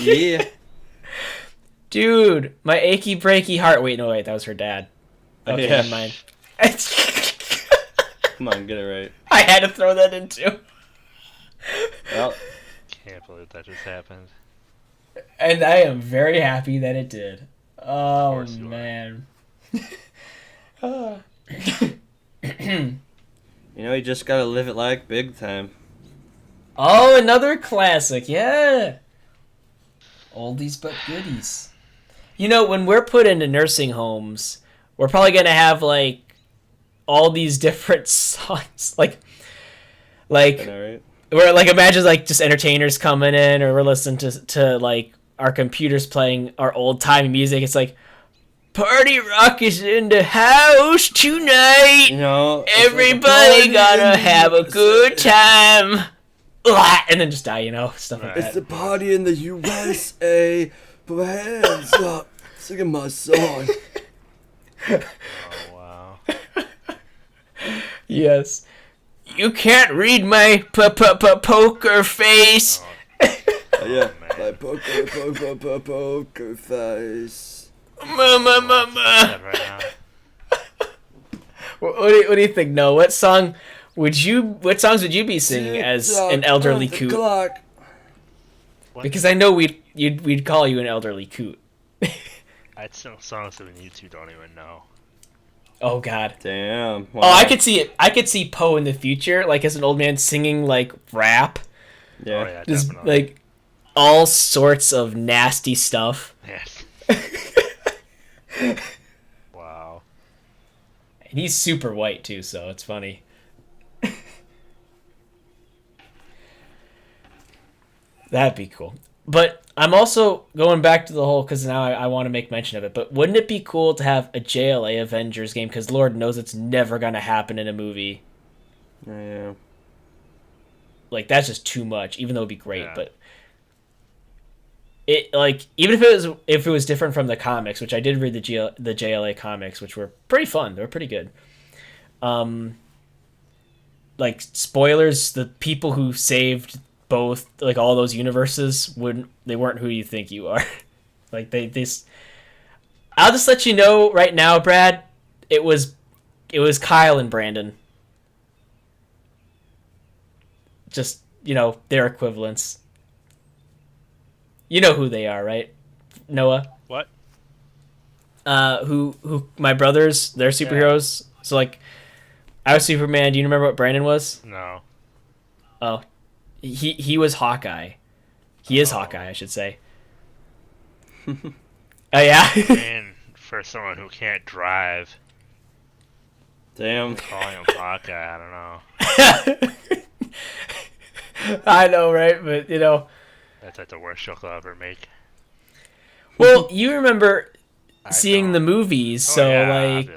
[SPEAKER 3] Yeah.
[SPEAKER 1] Dude, my achy breaky heart. Wait, no, wait, that was her dad. Okay,
[SPEAKER 3] Yeah.
[SPEAKER 1] never mind.
[SPEAKER 3] Come on, get it right.
[SPEAKER 1] I had to throw that in too.
[SPEAKER 3] Well,
[SPEAKER 2] Can't believe that just happened.
[SPEAKER 1] And I am very happy that it did. Oh,
[SPEAKER 2] course you are.
[SPEAKER 1] man.
[SPEAKER 3] you just gotta live it like big time.
[SPEAKER 1] Oh, another classic, yeah. Oldies but goodies. When we're put into nursing homes, we're probably gonna have like all these different songs, like
[SPEAKER 3] I know, right?
[SPEAKER 1] where like imagine like just entertainers coming in, or we're listening to like our computers playing our old time music. It's like, party rock is in the house tonight. Everybody gonna have a good time. And then just die, stuff like
[SPEAKER 2] Right.
[SPEAKER 1] that.
[SPEAKER 3] the party in the USA. Put my hands up, singing my song.
[SPEAKER 2] Oh, wow.
[SPEAKER 1] Yes. You can't read my poker face.
[SPEAKER 3] Yeah,
[SPEAKER 2] man.
[SPEAKER 3] like poker face.
[SPEAKER 1] Mama.
[SPEAKER 2] Sad right now.
[SPEAKER 1] What do you think, Noah? What songs would you be singing as an elderly coot?
[SPEAKER 3] Clock.
[SPEAKER 2] What?
[SPEAKER 1] Because I know we'd call you an elderly coot.
[SPEAKER 2] I'd sing songs that you two don't even know.
[SPEAKER 1] Oh God.
[SPEAKER 3] Damn.
[SPEAKER 1] Oh, I could see it. I could see Poe in the future, like as an old man singing like rap,
[SPEAKER 3] Yeah.
[SPEAKER 2] Oh, yeah,
[SPEAKER 1] just
[SPEAKER 2] definitely.
[SPEAKER 1] like all sorts of nasty stuff.
[SPEAKER 2] Yes. Wow.
[SPEAKER 1] And he's super white too, so it's funny. That'd be cool. But I'm also going back to the whole, because now I want to make mention of it, but wouldn't it be cool to have a JLA Avengers game? Because Lord knows it's never going to happen in a movie.
[SPEAKER 3] Yeah.
[SPEAKER 1] Like, that's just too much, even though it'd be great.
[SPEAKER 2] Yeah.
[SPEAKER 1] But it, like, even if it was different from the comics, which I did read the JLA comics, which were pretty fun. They were pretty good. Like, spoilers, the people who saved both, like, all those universes weren't who you think you are. Like, I'll just let you know right now, Brad, it was Kyle and Brandon. Just, their equivalents. You know who they are, right? Noah?
[SPEAKER 2] What?
[SPEAKER 1] Who my brothers, they're superheroes. So, like, I was Superman. Do you remember what Brandon was?
[SPEAKER 2] No.
[SPEAKER 1] Oh, he was Hawkeye. He is Hawkeye, I should say. Oh yeah.
[SPEAKER 2] And for someone who can't drive,
[SPEAKER 3] Damn.
[SPEAKER 2] calling him Hawkeye, I don't know.
[SPEAKER 1] I know, right? But
[SPEAKER 2] That's like the worst joke I'll ever make.
[SPEAKER 1] well, you remember
[SPEAKER 2] I
[SPEAKER 1] seeing
[SPEAKER 2] don't.
[SPEAKER 1] the movies,
[SPEAKER 2] Oh,
[SPEAKER 1] so
[SPEAKER 2] yeah,
[SPEAKER 1] like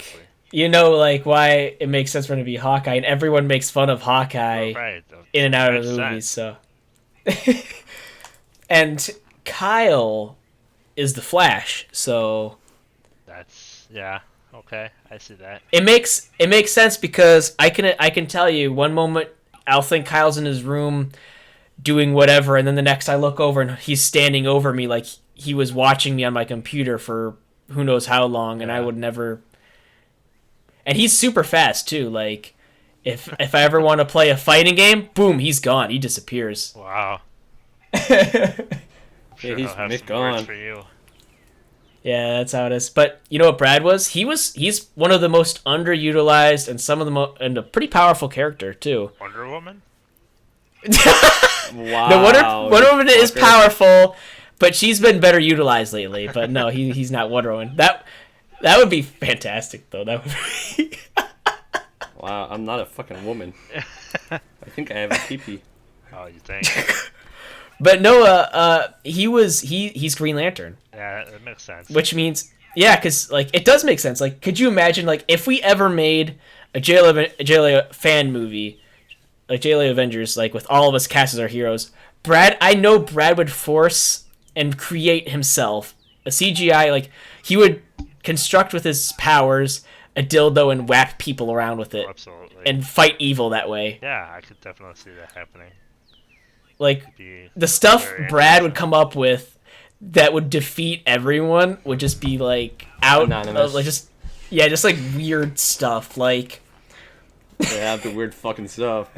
[SPEAKER 2] obviously.
[SPEAKER 1] like why it makes sense for him to be Hawkeye, and everyone makes fun of Hawkeye
[SPEAKER 2] Right.
[SPEAKER 1] in and out of
[SPEAKER 2] Makes
[SPEAKER 1] the movies.
[SPEAKER 2] sense.
[SPEAKER 1] So, and Kyle is the Flash, so
[SPEAKER 2] That's yeah. Okay, I see that.
[SPEAKER 1] it makes sense because I can tell you one moment I'll think Kyle's in his room doing whatever, and then the next I look over and he's standing over me like he was watching me on my computer for who knows how long, and I
[SPEAKER 2] Yeah.
[SPEAKER 1] would never. And he's super fast too. Like if I ever want to play a fighting game, boom, he's gone. He disappears.
[SPEAKER 2] Wow.
[SPEAKER 3] Yeah,
[SPEAKER 2] Sure,
[SPEAKER 3] he's
[SPEAKER 2] I'll have
[SPEAKER 3] Mick
[SPEAKER 2] some words
[SPEAKER 3] gone.
[SPEAKER 2] for you.
[SPEAKER 1] Yeah, that's how it is. But you know what Brad was? He's one of the most underutilized and some of the and a pretty powerful character too.
[SPEAKER 2] Wonder Woman.
[SPEAKER 3] Wow.
[SPEAKER 1] No, Wonder Woman is
[SPEAKER 3] fucker.
[SPEAKER 1] powerful, but she's been better utilized lately. But no, he's not Wonder Woman. That would be fantastic though. That would be.
[SPEAKER 3] Wow, I'm not a fucking woman. I think I have a pee-pee.
[SPEAKER 2] Oh, you think?
[SPEAKER 1] But no, he's Green Lantern,
[SPEAKER 2] Yeah, that makes sense.
[SPEAKER 1] which means yeah, because like it does make sense. Like, could you imagine like if we ever made a JLA fan movie, like JLA Avengers, like with all of us cast as our heroes. I know Brad would force and create himself a CGI, like he would construct with his powers a dildo and whap people around with it.
[SPEAKER 2] Absolutely.
[SPEAKER 1] And fight evil that way.
[SPEAKER 2] Yeah, I could definitely see that happening.
[SPEAKER 1] Like the stuff Brad would come up with that would defeat everyone would just be like
[SPEAKER 3] Anonymous.
[SPEAKER 1] like just like weird stuff. Like
[SPEAKER 3] They have the weird fucking stuff.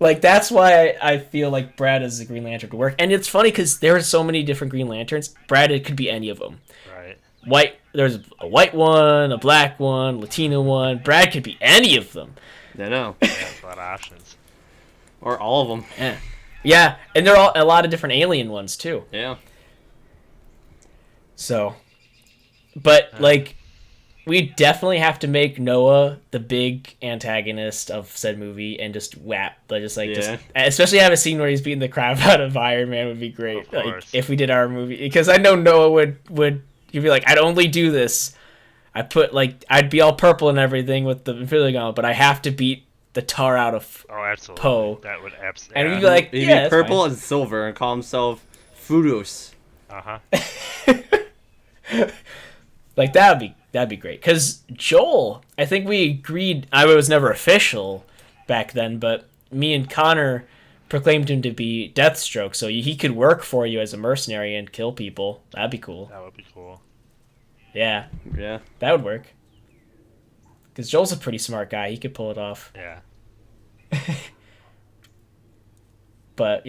[SPEAKER 1] like that's why I feel like Brad as a Green Lantern would work. And it's funny because there are so many different Green Lanterns. Brad, it could be any of them.
[SPEAKER 2] Right.
[SPEAKER 1] There's a white one, a black one, Latino one. Brad could be any of them.
[SPEAKER 3] I know.
[SPEAKER 2] Yeah, there's a lot of options.
[SPEAKER 3] Or all of them.
[SPEAKER 1] Yeah, and they're all a lot of different alien ones too.
[SPEAKER 3] Yeah.
[SPEAKER 1] So, but like, we definitely have to make Noah the big antagonist of said movie and just especially have a scene where he's beating the crap out of Iron Man would be great. Like if we did our movie, because I know Noah would you'd be like, I'd only do this. I'd be all purple and everything with the Infinity Gauntlet, but I have to beat the tar out of
[SPEAKER 2] absolutely.
[SPEAKER 1] Poe.
[SPEAKER 2] That would absolutely.
[SPEAKER 1] And we'd be like,
[SPEAKER 3] He'd
[SPEAKER 1] yeah,
[SPEAKER 3] be purple and silver and call himself Furus.
[SPEAKER 1] Like that'd be great. Because Joel, I think we agreed. I was never official back then, but me and Connor proclaimed him to be Deathstroke, so he could work for you as a mercenary and kill people. That'd be cool.
[SPEAKER 2] That would be cool.
[SPEAKER 1] Yeah,
[SPEAKER 3] Yeah.
[SPEAKER 1] that would work. Because Joel's a pretty smart guy. He could pull it off.
[SPEAKER 2] Yeah.
[SPEAKER 1] But,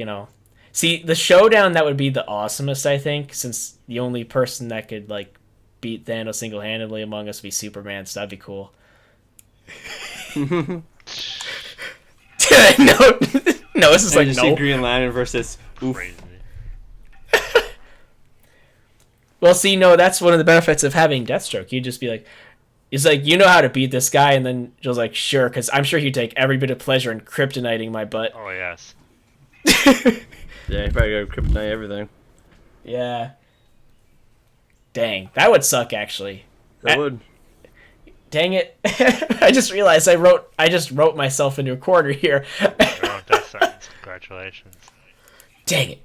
[SPEAKER 1] see, the showdown that would be the awesomest, I think, since the only person that could, like, beat Thanos single-handedly among us would be Superman, so that'd be cool. No, this is like,
[SPEAKER 3] see
[SPEAKER 1] no.
[SPEAKER 3] Green Lantern versus
[SPEAKER 2] Crazy.
[SPEAKER 1] Well, see, no, that's one of the benefits of having Deathstroke. You'd just be like, it's like, you know how to beat this guy, and then Joel's like, sure, because I'm sure he'd take every bit of pleasure in kryptoniting my butt.
[SPEAKER 2] Oh, yes.
[SPEAKER 3] Yeah, you probably go kryptonite everything.
[SPEAKER 1] Yeah. Dang, that would suck, actually.
[SPEAKER 3] That would.
[SPEAKER 1] Dang it. I just realized I just wrote myself into a corner here.
[SPEAKER 2] Oh, death sentence. Congratulations.
[SPEAKER 1] Dang it.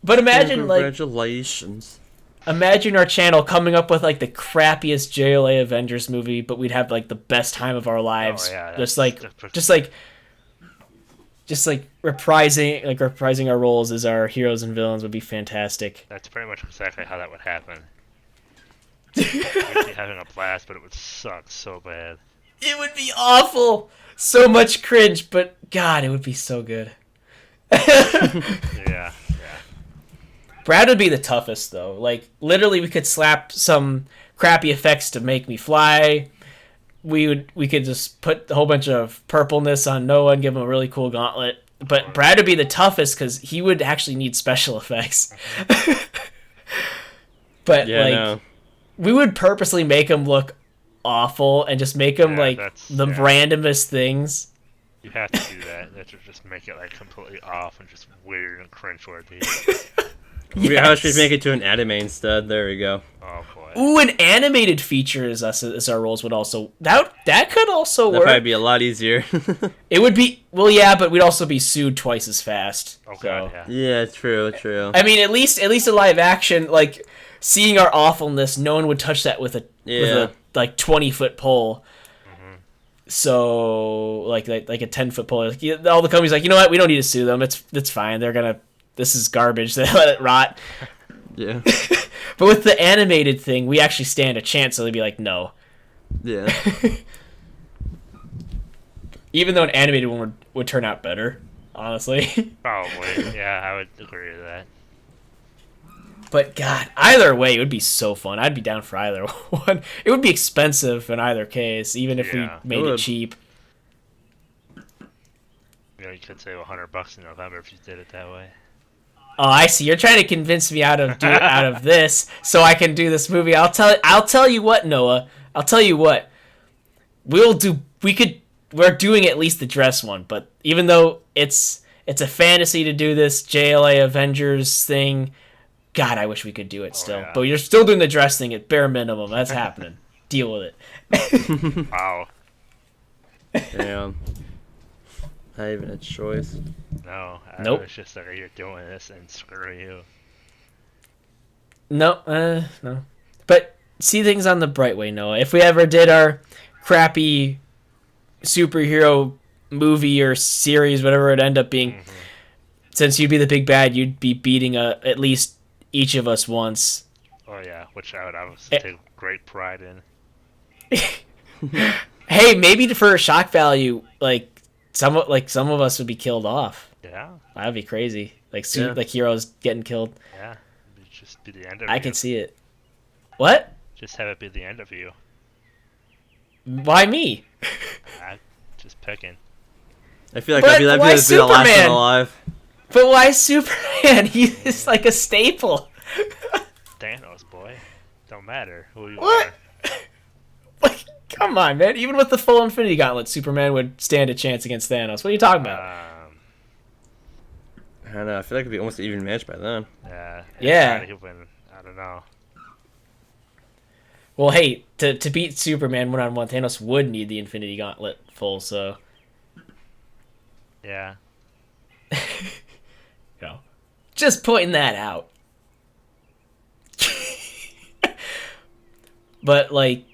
[SPEAKER 1] But imagine, like,
[SPEAKER 3] Congratulations.
[SPEAKER 1] imagine our channel coming up with, like, the crappiest JLA Avengers movie, but we'd have, like, the best time of our lives.
[SPEAKER 2] Oh, yeah,
[SPEAKER 1] just reprising our roles as our heroes and villains would be fantastic.
[SPEAKER 2] That's pretty much exactly how that would happen. We'd be having a blast, but it would suck so bad.
[SPEAKER 1] It would be awful. So much cringe, but God, it would be so good.
[SPEAKER 2] Yeah.
[SPEAKER 1] Brad would be the toughest, though. Like, literally, we could slap some crappy effects to make me fly. We could just put a whole bunch of purpleness on Noah and give him a really cool gauntlet. But Brad would be the toughest because he would actually need special effects. But
[SPEAKER 3] Yeah, no.
[SPEAKER 1] we would purposely make him look awful and just make him randomest things.
[SPEAKER 2] You have to do that. That should just make it like completely off and just weird and cringeworthy.
[SPEAKER 3] How should we make it to an anime instead? There we go.
[SPEAKER 2] Oh boy.
[SPEAKER 1] Ooh, an animated feature as our roles would also that could also
[SPEAKER 3] That'd
[SPEAKER 1] work.
[SPEAKER 3] probably be a lot easier.
[SPEAKER 1] It would be but we'd also be sued twice as fast.
[SPEAKER 2] Oh god, yeah.
[SPEAKER 3] Yeah, true.
[SPEAKER 1] I mean, at least a live action, like seeing our awfulness, no one would touch that with a 20-foot pole.
[SPEAKER 2] Mm-hmm.
[SPEAKER 1] So like a 10-foot pole. Like, all the companies like, you know what? We don't need to sue them. It's fine. This is garbage. They let it rot.
[SPEAKER 3] Yeah.
[SPEAKER 1] But with the animated thing, we actually stand a chance. So they'd be like, no.
[SPEAKER 3] Yeah.
[SPEAKER 1] Even though an animated one would turn out better, honestly.
[SPEAKER 2] Probably. Yeah, I would agree with that.
[SPEAKER 1] But God, either way, it would be so fun. I'd be down for either one. It would be expensive in either case, even if we made it cheap.
[SPEAKER 2] You know, you could save $100 in November if you did it that way.
[SPEAKER 1] Oh, I see. You're trying to convince me out of this, so I can do this movie. I'll tell you what, Noah. I'll tell you what. We're doing at least the dress one, but even though it's a fantasy to do this JLA Avengers thing, God, I wish we could do it still.
[SPEAKER 2] Yeah.
[SPEAKER 1] But you're still doing the dress thing at bare minimum. That's happening. Deal with it.
[SPEAKER 2] Wow.
[SPEAKER 3] Damn. Not even a choice.
[SPEAKER 2] No.
[SPEAKER 1] Nope.
[SPEAKER 2] It's just like, you're doing this and screw you.
[SPEAKER 1] No, no. But see things on the bright way, Noah. If we ever did our crappy superhero movie or series, whatever it end up being, since you'd be the big bad, you'd be beating at least each of us once.
[SPEAKER 2] Oh yeah, which I would obviously take great pride in.
[SPEAKER 1] Hey, maybe for shock value, like some of us would be killed off.
[SPEAKER 2] Yeah.
[SPEAKER 1] That'd be crazy. Like
[SPEAKER 3] Yeah.
[SPEAKER 1] like heroes getting killed.
[SPEAKER 2] Yeah. It'd just be the end of
[SPEAKER 1] I
[SPEAKER 2] you.
[SPEAKER 1] can see it. What?
[SPEAKER 2] Just have it be the end of you.
[SPEAKER 1] Why me?
[SPEAKER 2] I'm just picking.
[SPEAKER 3] I feel like
[SPEAKER 1] But
[SPEAKER 3] that'd be the
[SPEAKER 1] why
[SPEAKER 3] last one
[SPEAKER 1] Superman?
[SPEAKER 3] alive.
[SPEAKER 1] But why Superman? He's like a staple.
[SPEAKER 2] Thanos, boy. Don't matter who you
[SPEAKER 1] What?
[SPEAKER 2] are.
[SPEAKER 1] Like, come on, man. Even with the full Infinity Gauntlet, Superman would stand a chance against Thanos. What are you talking about?
[SPEAKER 3] I don't know. I feel like it'd be almost an even match by then.
[SPEAKER 2] Yeah.
[SPEAKER 1] Yeah.
[SPEAKER 2] Not even, I don't know.
[SPEAKER 1] Well, hey, to beat Superman one-on-one, Thanos would need the Infinity Gauntlet full, so...
[SPEAKER 2] Yeah.
[SPEAKER 1] You know, just pointing that out. But, like,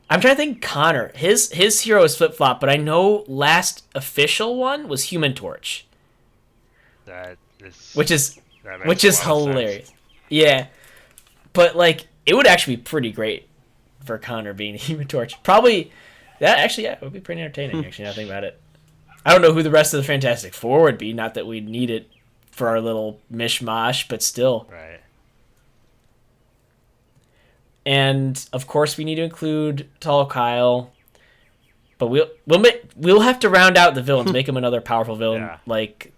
[SPEAKER 1] I'm trying to think Connor. His hero is Flip-Flop, but I know last official one was Human Torch.
[SPEAKER 2] That is...
[SPEAKER 1] Which is
[SPEAKER 2] that makes a lot of
[SPEAKER 1] hilarious.
[SPEAKER 2] sense.
[SPEAKER 1] Yeah. But, like, it would actually be pretty great for Connor being the Human Torch. Probably, that actually, yeah, it would be pretty entertaining, actually, now I think about it. I don't know who the rest of the Fantastic Four would be, not that we'd need it for our little mishmash, but still.
[SPEAKER 2] Right.
[SPEAKER 1] And, of course, we need to include Tall Kyle. But we'll have to round out the villains, make him another powerful villain,
[SPEAKER 2] Yeah.
[SPEAKER 1] like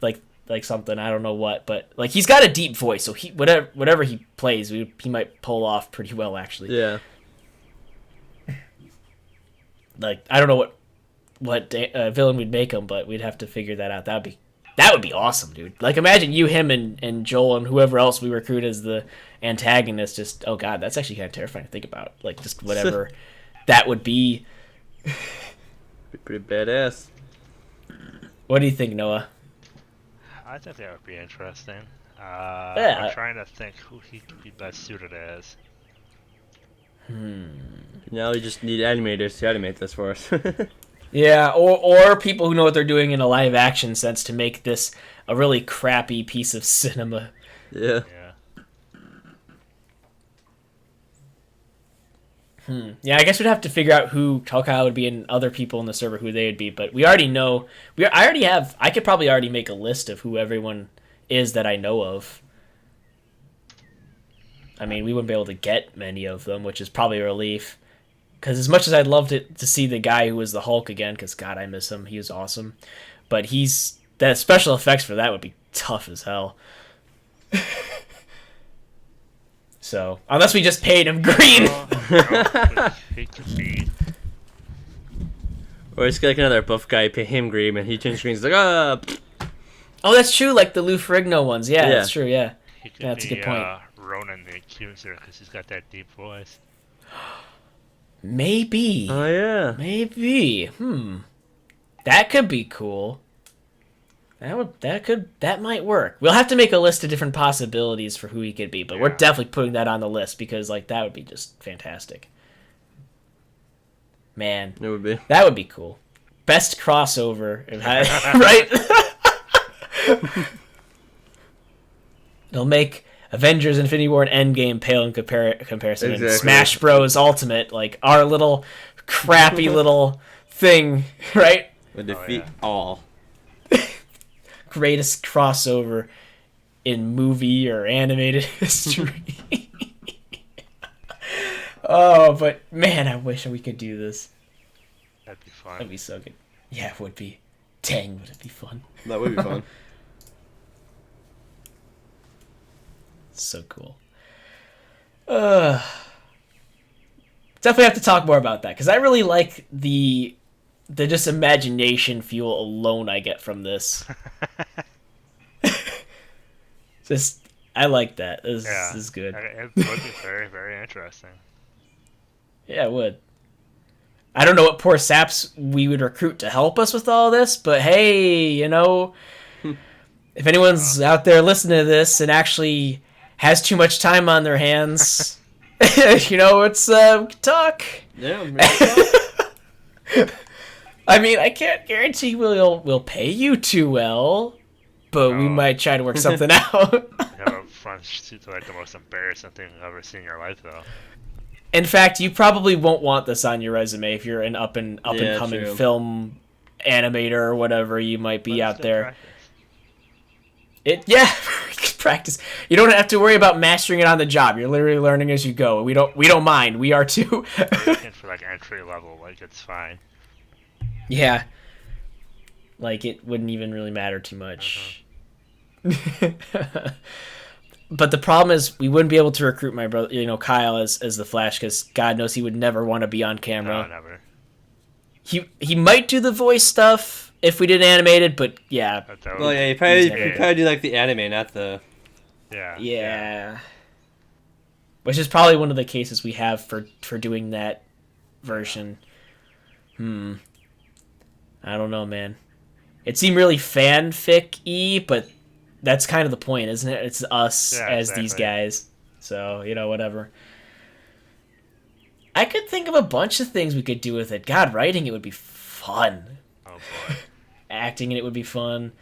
[SPEAKER 1] something, I don't know what, but like he's got a deep voice, so he whatever he plays, he might pull off pretty well, actually.
[SPEAKER 3] Yeah.
[SPEAKER 1] Like, I don't know what villain we'd make him, but we'd have to figure that out. That would be awesome, dude. Like, imagine you, him, and Joel and whoever else we recruit as the antagonist. Just, oh god, that's actually kind of terrifying to think about. Like, just whatever that would be.
[SPEAKER 3] Be pretty badass.
[SPEAKER 1] What do you think, Noah?
[SPEAKER 2] I think that would be interesting.
[SPEAKER 1] Yeah.
[SPEAKER 2] I'm trying to think who he could be best suited as.
[SPEAKER 3] Now we just need animators to animate this for us.
[SPEAKER 1] Yeah, or people who know what they're doing in a live action sense to make this a really crappy piece of cinema.
[SPEAKER 3] Yeah.
[SPEAKER 2] Yeah.
[SPEAKER 1] Yeah, I guess we'd have to figure out who Tokyo would be and other people in the server who they would be, but we already know. I could probably already make a list of who everyone is that I know of. I mean, we wouldn't be able to get many of them, which is probably a relief. Because as much as I'd love to see the guy who was the Hulk again, because God, I miss him. He was awesome. But the special effects for that would be tough as hell. So, unless we just paid him green.
[SPEAKER 2] He could be.
[SPEAKER 3] Or just get like another buff guy, pay him green, and he changes screens like, ah.
[SPEAKER 1] Oh, that's true. Like the Lou Ferrigno ones. Yeah,
[SPEAKER 3] Yeah.
[SPEAKER 1] that's true. Yeah.
[SPEAKER 2] He could
[SPEAKER 1] Yeah, that's a
[SPEAKER 2] be
[SPEAKER 1] good point.
[SPEAKER 2] Ronan the Accuser because he's got that deep voice.
[SPEAKER 1] Maybe.
[SPEAKER 3] Oh yeah.
[SPEAKER 1] Maybe. That could be cool. That might work. We'll have to make a list of different possibilities for who he could be, but we're
[SPEAKER 2] Yeah.
[SPEAKER 1] definitely putting that on the list because like that would be just fantastic. Man,
[SPEAKER 3] It would be.
[SPEAKER 1] that would be cool. Best crossover, right? It'll make Avengers, Infinity War, and Endgame pale in comparison. And
[SPEAKER 3] Exactly.
[SPEAKER 1] Smash Bros. Ultimate, like our little crappy little thing, right?
[SPEAKER 3] Would defeat
[SPEAKER 2] yeah.
[SPEAKER 3] all.
[SPEAKER 1] Greatest crossover in movie or animated history. Oh, but man, I wish we could do this.
[SPEAKER 2] That'd be fun.
[SPEAKER 1] That'd be so good. Yeah, it would be. Dang, would it be fun?
[SPEAKER 3] That would be fun.
[SPEAKER 1] So cool. Definitely have to talk more about that because I really like the just imagination fuel alone I get from this. Just I like that. This is good.
[SPEAKER 2] It would be very, very interesting.
[SPEAKER 1] Yeah, it would. I don't know what poor saps we would recruit to help us with all this, but hey, you know, if anyone's out there listening to this and actually has too much time on their hands, you know, it's we can talk.
[SPEAKER 3] Yeah.
[SPEAKER 1] I mean, I can't guarantee we'll pay you too well, but we might try to work something out.
[SPEAKER 2] You have a front seat to like the most embarrassing thing you've ever seen in your life, though.
[SPEAKER 1] In fact, you probably won't want this on your resume if you're an up and coming
[SPEAKER 3] true.
[SPEAKER 1] film animator or whatever you might be out there.
[SPEAKER 2] Practice.
[SPEAKER 1] Practice. You don't have to worry about mastering it on the job. You're literally learning as you go. We don't mind. We are too.
[SPEAKER 2] Looking for like entry level, like it's fine.
[SPEAKER 1] Yeah. Like it wouldn't even really matter too much. But the problem is we wouldn't be able to recruit my brother, you know, Kyle as the Flash, because God knows he would never want to be on camera.
[SPEAKER 2] No, never.
[SPEAKER 1] He might do the voice stuff if we did animated, but yeah.
[SPEAKER 3] Well, yeah, you probably do like the anime, not the.
[SPEAKER 1] Yeah. Which is probably one of the cases we have for doing that version. I don't know, man. It seemed really fanfic-y, but that's kind of the point, isn't it? It's us as these guys. So, you know, whatever. I could think of a bunch of things we could do with it. God, writing it would be fun.
[SPEAKER 2] Oh, boy.
[SPEAKER 1] Acting in it would be fun.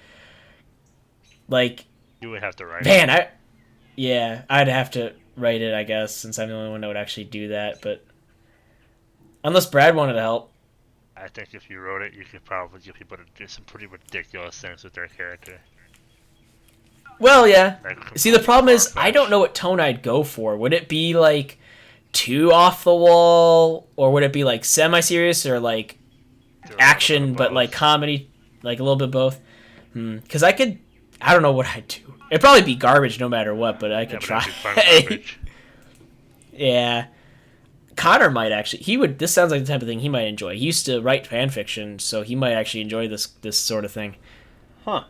[SPEAKER 1] Like...
[SPEAKER 2] You would have to write
[SPEAKER 1] Man,
[SPEAKER 2] it.
[SPEAKER 1] I'd have to write it, I guess, since I'm the only one that would actually do that, but... Unless Brad wanted to help.
[SPEAKER 2] I think if you wrote it, you could probably get people to do some pretty ridiculous things with their character.
[SPEAKER 1] Well, yeah.
[SPEAKER 2] Like,
[SPEAKER 1] See, the problem is, I don't know what tone I'd go for. Would it be, like, too off the wall? Or would it be, like, semi-serious? Or, like, action, but, like, comedy? Like, a little bit both? Because I don't know what I'd do. It'd probably be garbage no matter what, but I could try. Yeah. Connor might actually... This sounds like the type of thing he might enjoy. He used to write fan fiction, so he might actually enjoy this sort of thing.
[SPEAKER 3] Huh.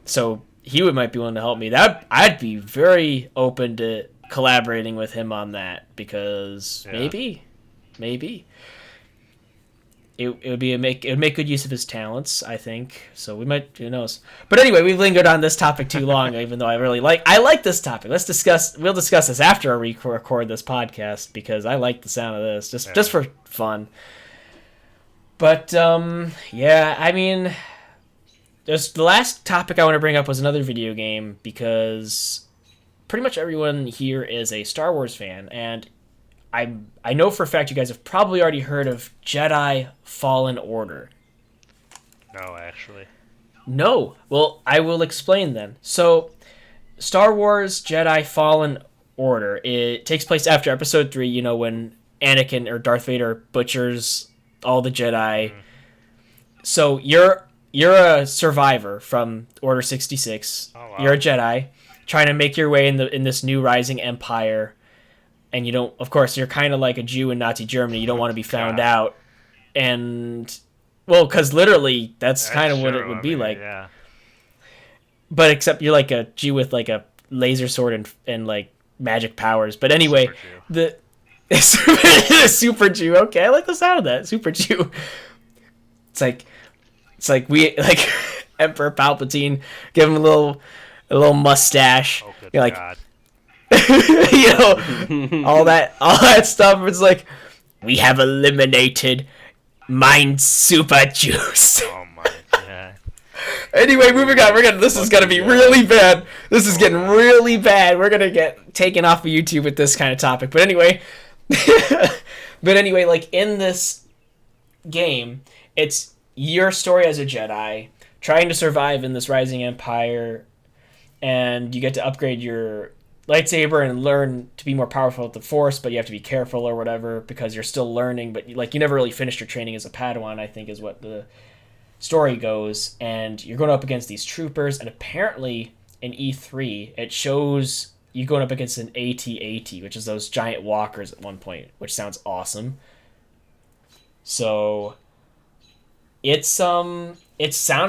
[SPEAKER 3] So...
[SPEAKER 1] He might be willing to help me. I'd be very open to collaborating with him on that, because maybe it would make good use of his talents, I think. So we might, who knows. But anyway, we've lingered on this topic too long, even though I like this topic. We'll discuss this after we record this podcast, because I like the sound of this just for fun. But yeah, I mean, just the last topic I want to bring up was another video game, because pretty much everyone here is a Star Wars fan, and I know for a fact you guys have probably already heard of Jedi Fallen Order.
[SPEAKER 2] No, actually.
[SPEAKER 1] No. Well, I will explain then. So, Star Wars Jedi Fallen Order, it takes place after Episode 3, you know, when Anakin or Darth Vader butchers all the Jedi. So, you're a survivor from Order 66.
[SPEAKER 2] Oh, wow.
[SPEAKER 1] You're a Jedi trying to make your way in this new rising empire. And you don't, of course, you're kind of like a Jew in Nazi Germany. You don't want to be found out. And, well, because literally, that's kind of what it would be like.
[SPEAKER 2] Yeah.
[SPEAKER 1] But except you're like a Jew with like a laser sword and like magic powers. But anyway, the Super Jew. Okay, I like the sound of that. Super Jew. It's like we like Emperor Palpatine. Give him a little mustache.
[SPEAKER 2] Oh, good
[SPEAKER 1] you're like,
[SPEAKER 2] God.
[SPEAKER 1] you know, all that stuff. It's like, we have eliminated mind super juice.
[SPEAKER 2] Oh my God.
[SPEAKER 1] Anyway, moving on. This is gonna be really bad. This is getting really bad. We're gonna get taken off of YouTube with this kind of topic. But anyway, like in this game, it's your story as a Jedi trying to survive in this rising empire, and you get to upgrade your lightsaber and learn to be more powerful with the Force, but you have to be careful or whatever because you're still learning. But you never really finished your training as a Padawan, I think is what the story goes. And you're going up against these troopers, and apparently in E3 it shows you going up against an AT-AT, which is those giant walkers at one point, which sounds awesome. So it sounds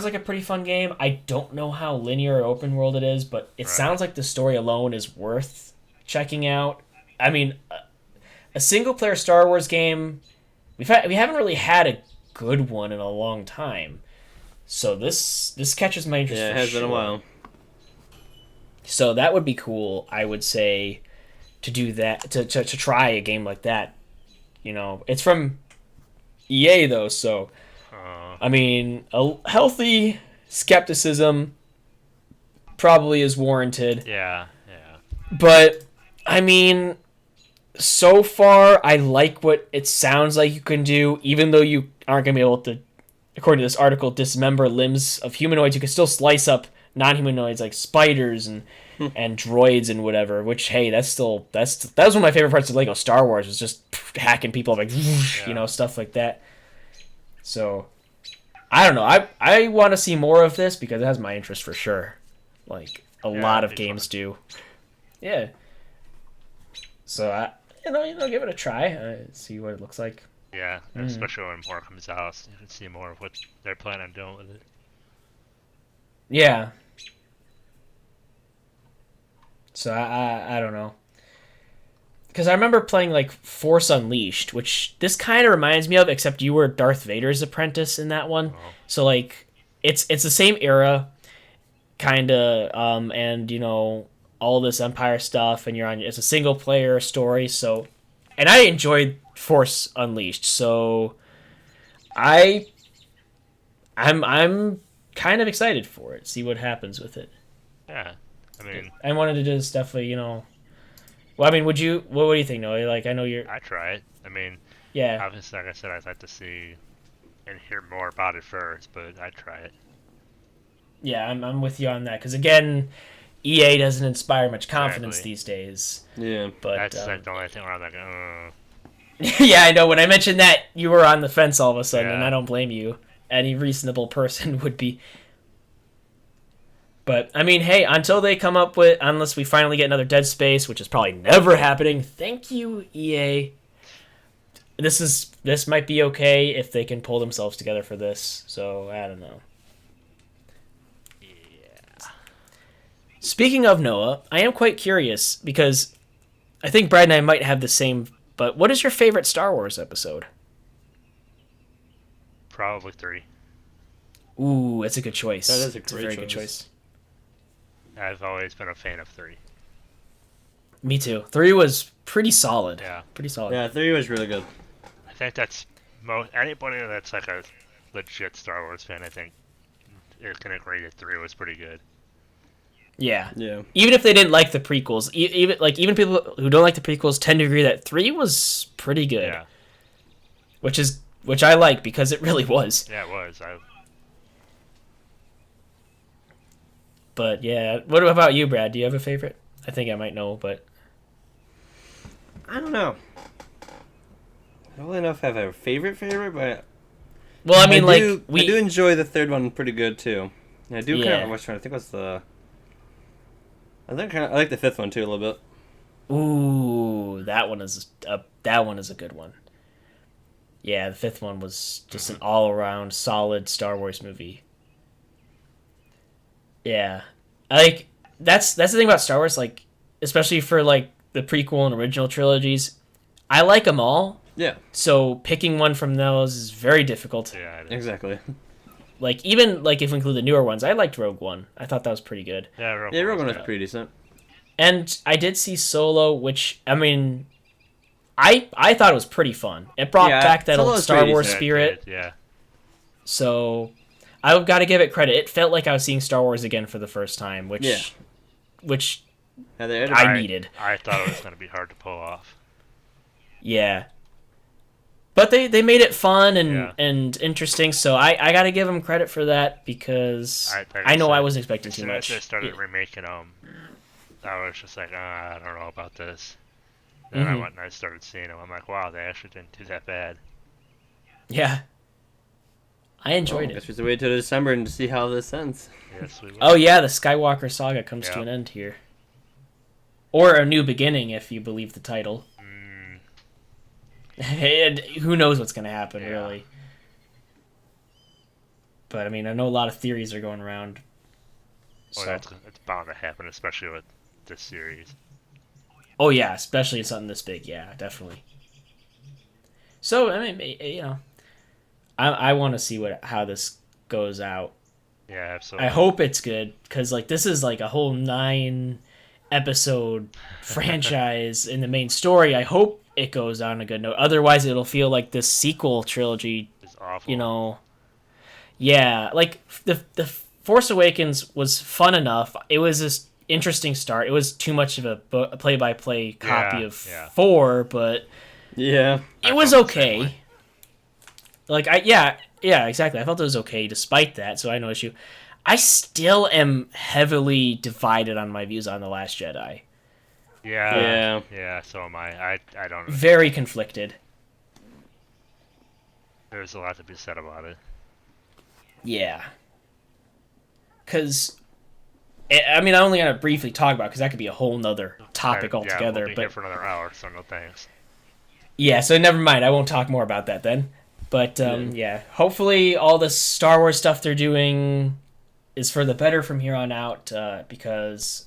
[SPEAKER 1] like a pretty fun game. I don't know how linear or open world it is, but it sounds like the story alone is worth checking out. I mean, a single player Star Wars game we haven't really had a good one in a long time. So this catches my interest.
[SPEAKER 3] Yeah, it
[SPEAKER 1] for
[SPEAKER 3] has
[SPEAKER 1] sure.
[SPEAKER 3] been a while.
[SPEAKER 1] So that would be cool, I would say, to do that, to try a game like that. You know, it's from EA though, so I mean, a healthy skepticism probably is warranted.
[SPEAKER 2] Yeah.
[SPEAKER 1] But I mean, so far I like what it sounds like you can do, even though you aren't gonna be able to, according to this article, dismember limbs of humanoids. You can still slice up non-humanoids like spiders and droids and whatever. Which, hey, that was one of my favorite parts of Lego Star Wars, was just hacking people up, like you know, stuff like that. So I don't know. I want to see more of this because it has my interest for sure. Like a lot of games do. Yeah. So I give it a try. See what it looks like.
[SPEAKER 2] Yeah, especially when more comes out, you can see more of what they're planning on doing with it.
[SPEAKER 1] Yeah. So I don't know. Because I remember playing like Force Unleashed, which this kind of reminds me of, except you were Darth Vader's apprentice in that one.
[SPEAKER 2] Oh.
[SPEAKER 1] So like it's the same era, kind of, and you know all this Empire stuff, and it's a single player story. So, and I enjoyed Force Unleashed, so I'm kind of excited for it. See what happens with it.
[SPEAKER 2] Yeah, I mean,
[SPEAKER 1] I wanted to just definitely, you know. Well, I mean, what do you think, Noah? Like, I know you're.
[SPEAKER 2] I try it. I mean,
[SPEAKER 1] Yeah.
[SPEAKER 2] obviously, like I said, I'd like to see and hear more about it first, but I try it.
[SPEAKER 1] Yeah, I'm with you on that, because again, EA doesn't inspire much confidence
[SPEAKER 2] Exactly.
[SPEAKER 1] these days.
[SPEAKER 3] Yeah.
[SPEAKER 1] But
[SPEAKER 2] That's like the only thing where I'm like,
[SPEAKER 1] yeah, I know. When I mentioned that, you were on the fence all of a sudden, and
[SPEAKER 2] Yeah.
[SPEAKER 1] I don't blame you. Any reasonable person would be. But I mean, hey, until they come up with, unless we finally get another Dead Space, which is probably never happening. Thank you, EA. This might be okay if they can pull themselves together for this. So I don't know.
[SPEAKER 2] yeah.
[SPEAKER 1] Speaking of Noah, I am quite curious because I think Brad and I might have the same. But what is your favorite Star Wars episode?
[SPEAKER 2] Probably 3.
[SPEAKER 1] Ooh, that's a good choice.
[SPEAKER 3] That is a
[SPEAKER 1] It's
[SPEAKER 3] great
[SPEAKER 1] very good
[SPEAKER 3] choice.
[SPEAKER 1] choice.
[SPEAKER 2] I've always been a fan of 3.
[SPEAKER 1] Me too. 3 was pretty solid.
[SPEAKER 2] Yeah.
[SPEAKER 1] Pretty solid.
[SPEAKER 3] Yeah, 3 was really good.
[SPEAKER 2] I think that's anybody that's like a legit Star Wars fan, I think, is gonna agree that 3 was pretty good.
[SPEAKER 1] Yeah.
[SPEAKER 3] Yeah.
[SPEAKER 1] Even if they didn't like the prequels, even people who don't like the prequels tend to agree that 3 was pretty good.
[SPEAKER 2] Yeah.
[SPEAKER 1] Which I like because it really was.
[SPEAKER 2] Yeah, it was.
[SPEAKER 1] But yeah, what about you, Brad? Do you have a favorite? I think I might know, but
[SPEAKER 3] I don't know. I don't really know if I have a favorite, but
[SPEAKER 1] well, I mean,
[SPEAKER 3] I
[SPEAKER 1] like
[SPEAKER 3] do enjoy the third one pretty good too. And I do kind
[SPEAKER 1] Yeah.
[SPEAKER 3] of. I was trying to think what's the. I like the fifth one too a little bit.
[SPEAKER 1] Ooh, that one is a good one. Yeah, the fifth one was just an all-around solid Star Wars movie. Yeah, like that's the thing about Star Wars, like especially for like the prequel and original trilogies. I like them all,
[SPEAKER 3] Yeah.
[SPEAKER 1] so picking one from those is very difficult.
[SPEAKER 2] Yeah, it is.
[SPEAKER 3] Exactly.
[SPEAKER 1] Like even like if we include the newer ones, I liked Rogue One. I thought that was pretty good.
[SPEAKER 2] Yeah, Rogue
[SPEAKER 3] Yeah, Rogue One
[SPEAKER 2] was
[SPEAKER 3] was pretty decent.
[SPEAKER 1] And I did see Solo, which I mean, I thought it was pretty fun. It brought
[SPEAKER 3] Yeah,
[SPEAKER 1] back that
[SPEAKER 3] Solo
[SPEAKER 1] old
[SPEAKER 3] was
[SPEAKER 1] Star
[SPEAKER 3] pretty
[SPEAKER 1] Wars
[SPEAKER 3] decent.
[SPEAKER 1] spirit.
[SPEAKER 2] Yeah.
[SPEAKER 1] So I've got to give it credit. It felt like I was seeing Star Wars again for the first time, which
[SPEAKER 3] Yeah.
[SPEAKER 1] which
[SPEAKER 3] Yeah, they had
[SPEAKER 1] I needed.
[SPEAKER 2] I thought it was gonna be hard to pull off.
[SPEAKER 1] Yeah. But they made it fun and,
[SPEAKER 2] Yeah.
[SPEAKER 1] and interesting, so I got to give them credit for that because I know I wasn't expecting
[SPEAKER 2] As
[SPEAKER 1] too
[SPEAKER 2] soon as
[SPEAKER 1] much.
[SPEAKER 2] they started
[SPEAKER 1] Yeah.
[SPEAKER 2] remaking them, I was just like, I don't know about this. Then I
[SPEAKER 1] Mhm.
[SPEAKER 2] went and I started seeing them. I'm like, wow, they actually didn't do that bad.
[SPEAKER 1] Yeah. I enjoyed
[SPEAKER 3] I guess
[SPEAKER 1] it.
[SPEAKER 3] we have to wait till December and to see how this ends.
[SPEAKER 2] Yes, we will.
[SPEAKER 1] Oh yeah, the Skywalker saga comes to
[SPEAKER 2] Yeah.
[SPEAKER 1] an end here. Or a new beginning if you believe the title.
[SPEAKER 2] Mm,
[SPEAKER 1] And who knows what's going to happen,
[SPEAKER 2] Yeah.
[SPEAKER 1] really. But, I mean, I know a lot of theories are going around.
[SPEAKER 2] well,
[SPEAKER 1] So.
[SPEAKER 2] that's bound to happen, especially with this series.
[SPEAKER 1] Oh, yeah, especially in something this big. Yeah, definitely. So I mean, I want to see how this goes out.
[SPEAKER 2] Yeah, absolutely.
[SPEAKER 1] I hope it's good because like this is like a whole 9 episode franchise in the main story. I hope it goes on a good note. Otherwise, it'll feel like this sequel trilogy.
[SPEAKER 2] It's awful.
[SPEAKER 1] Yeah, like the Force Awakens was fun enough. It was this interesting start. It was too much of a play-by-play copy of 4, but
[SPEAKER 3] Yeah.
[SPEAKER 1] it was
[SPEAKER 2] felt the same
[SPEAKER 1] okay.
[SPEAKER 2] way.
[SPEAKER 1] Like yeah, exactly. I felt it was okay despite that, so I had no issue. I still am heavily divided on my views on The Last Jedi.
[SPEAKER 2] Yeah, so am I. I don't know.
[SPEAKER 1] Very conflicted.
[SPEAKER 2] There's a lot to be said about it.
[SPEAKER 1] Yeah. Because, I mean, I only want to briefly talk about because that could be a whole nother topic altogether.
[SPEAKER 2] We'll be
[SPEAKER 1] but
[SPEAKER 2] here for another hour, so no thanks.
[SPEAKER 1] yeah, so never mind. I won't talk more about that then. But yeah, hopefully all the Star Wars stuff they're doing is for the better from here on out. Because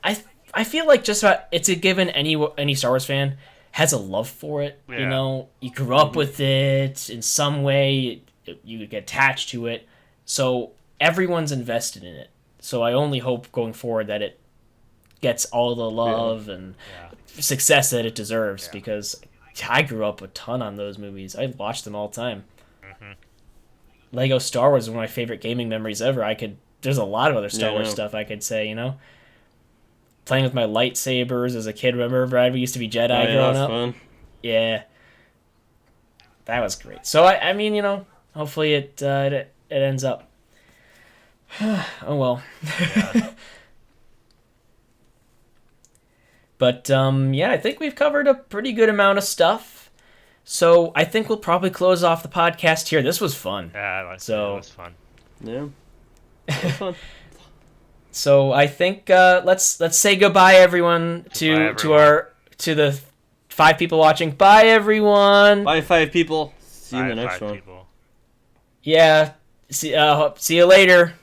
[SPEAKER 1] I feel like just about it's a given any Star Wars fan has a love for it.
[SPEAKER 2] Yeah.
[SPEAKER 1] You know, you grew up with it in some way. You get attached to it, so everyone's invested in it. So I only hope going forward that it gets all the love and success that it deserves because I grew up a ton on those movies. I watched them all the time.
[SPEAKER 2] Mm-hmm.
[SPEAKER 1] Lego Star Wars is one of my favorite gaming memories ever. There's a lot of other Star Wars stuff I could say, Playing with my lightsabers as a kid, remember, Brad? We used to be Jedi growing up.
[SPEAKER 3] Fun.
[SPEAKER 1] Yeah. That was great. So, I mean, hopefully it ends up. Oh, well.
[SPEAKER 2] Yeah.
[SPEAKER 1] But, yeah, I think we've covered a pretty good amount of stuff. So, I think we'll probably close off the podcast here. This was fun.
[SPEAKER 2] Yeah, it was fun.
[SPEAKER 3] Yeah. It was fun.
[SPEAKER 1] So, I think let's say goodbye, everyone, to the 5 people watching. Bye, everyone.
[SPEAKER 3] Bye, 5 people. See you in the next
[SPEAKER 2] 5
[SPEAKER 3] one.
[SPEAKER 2] people.
[SPEAKER 1] Yeah. See you later.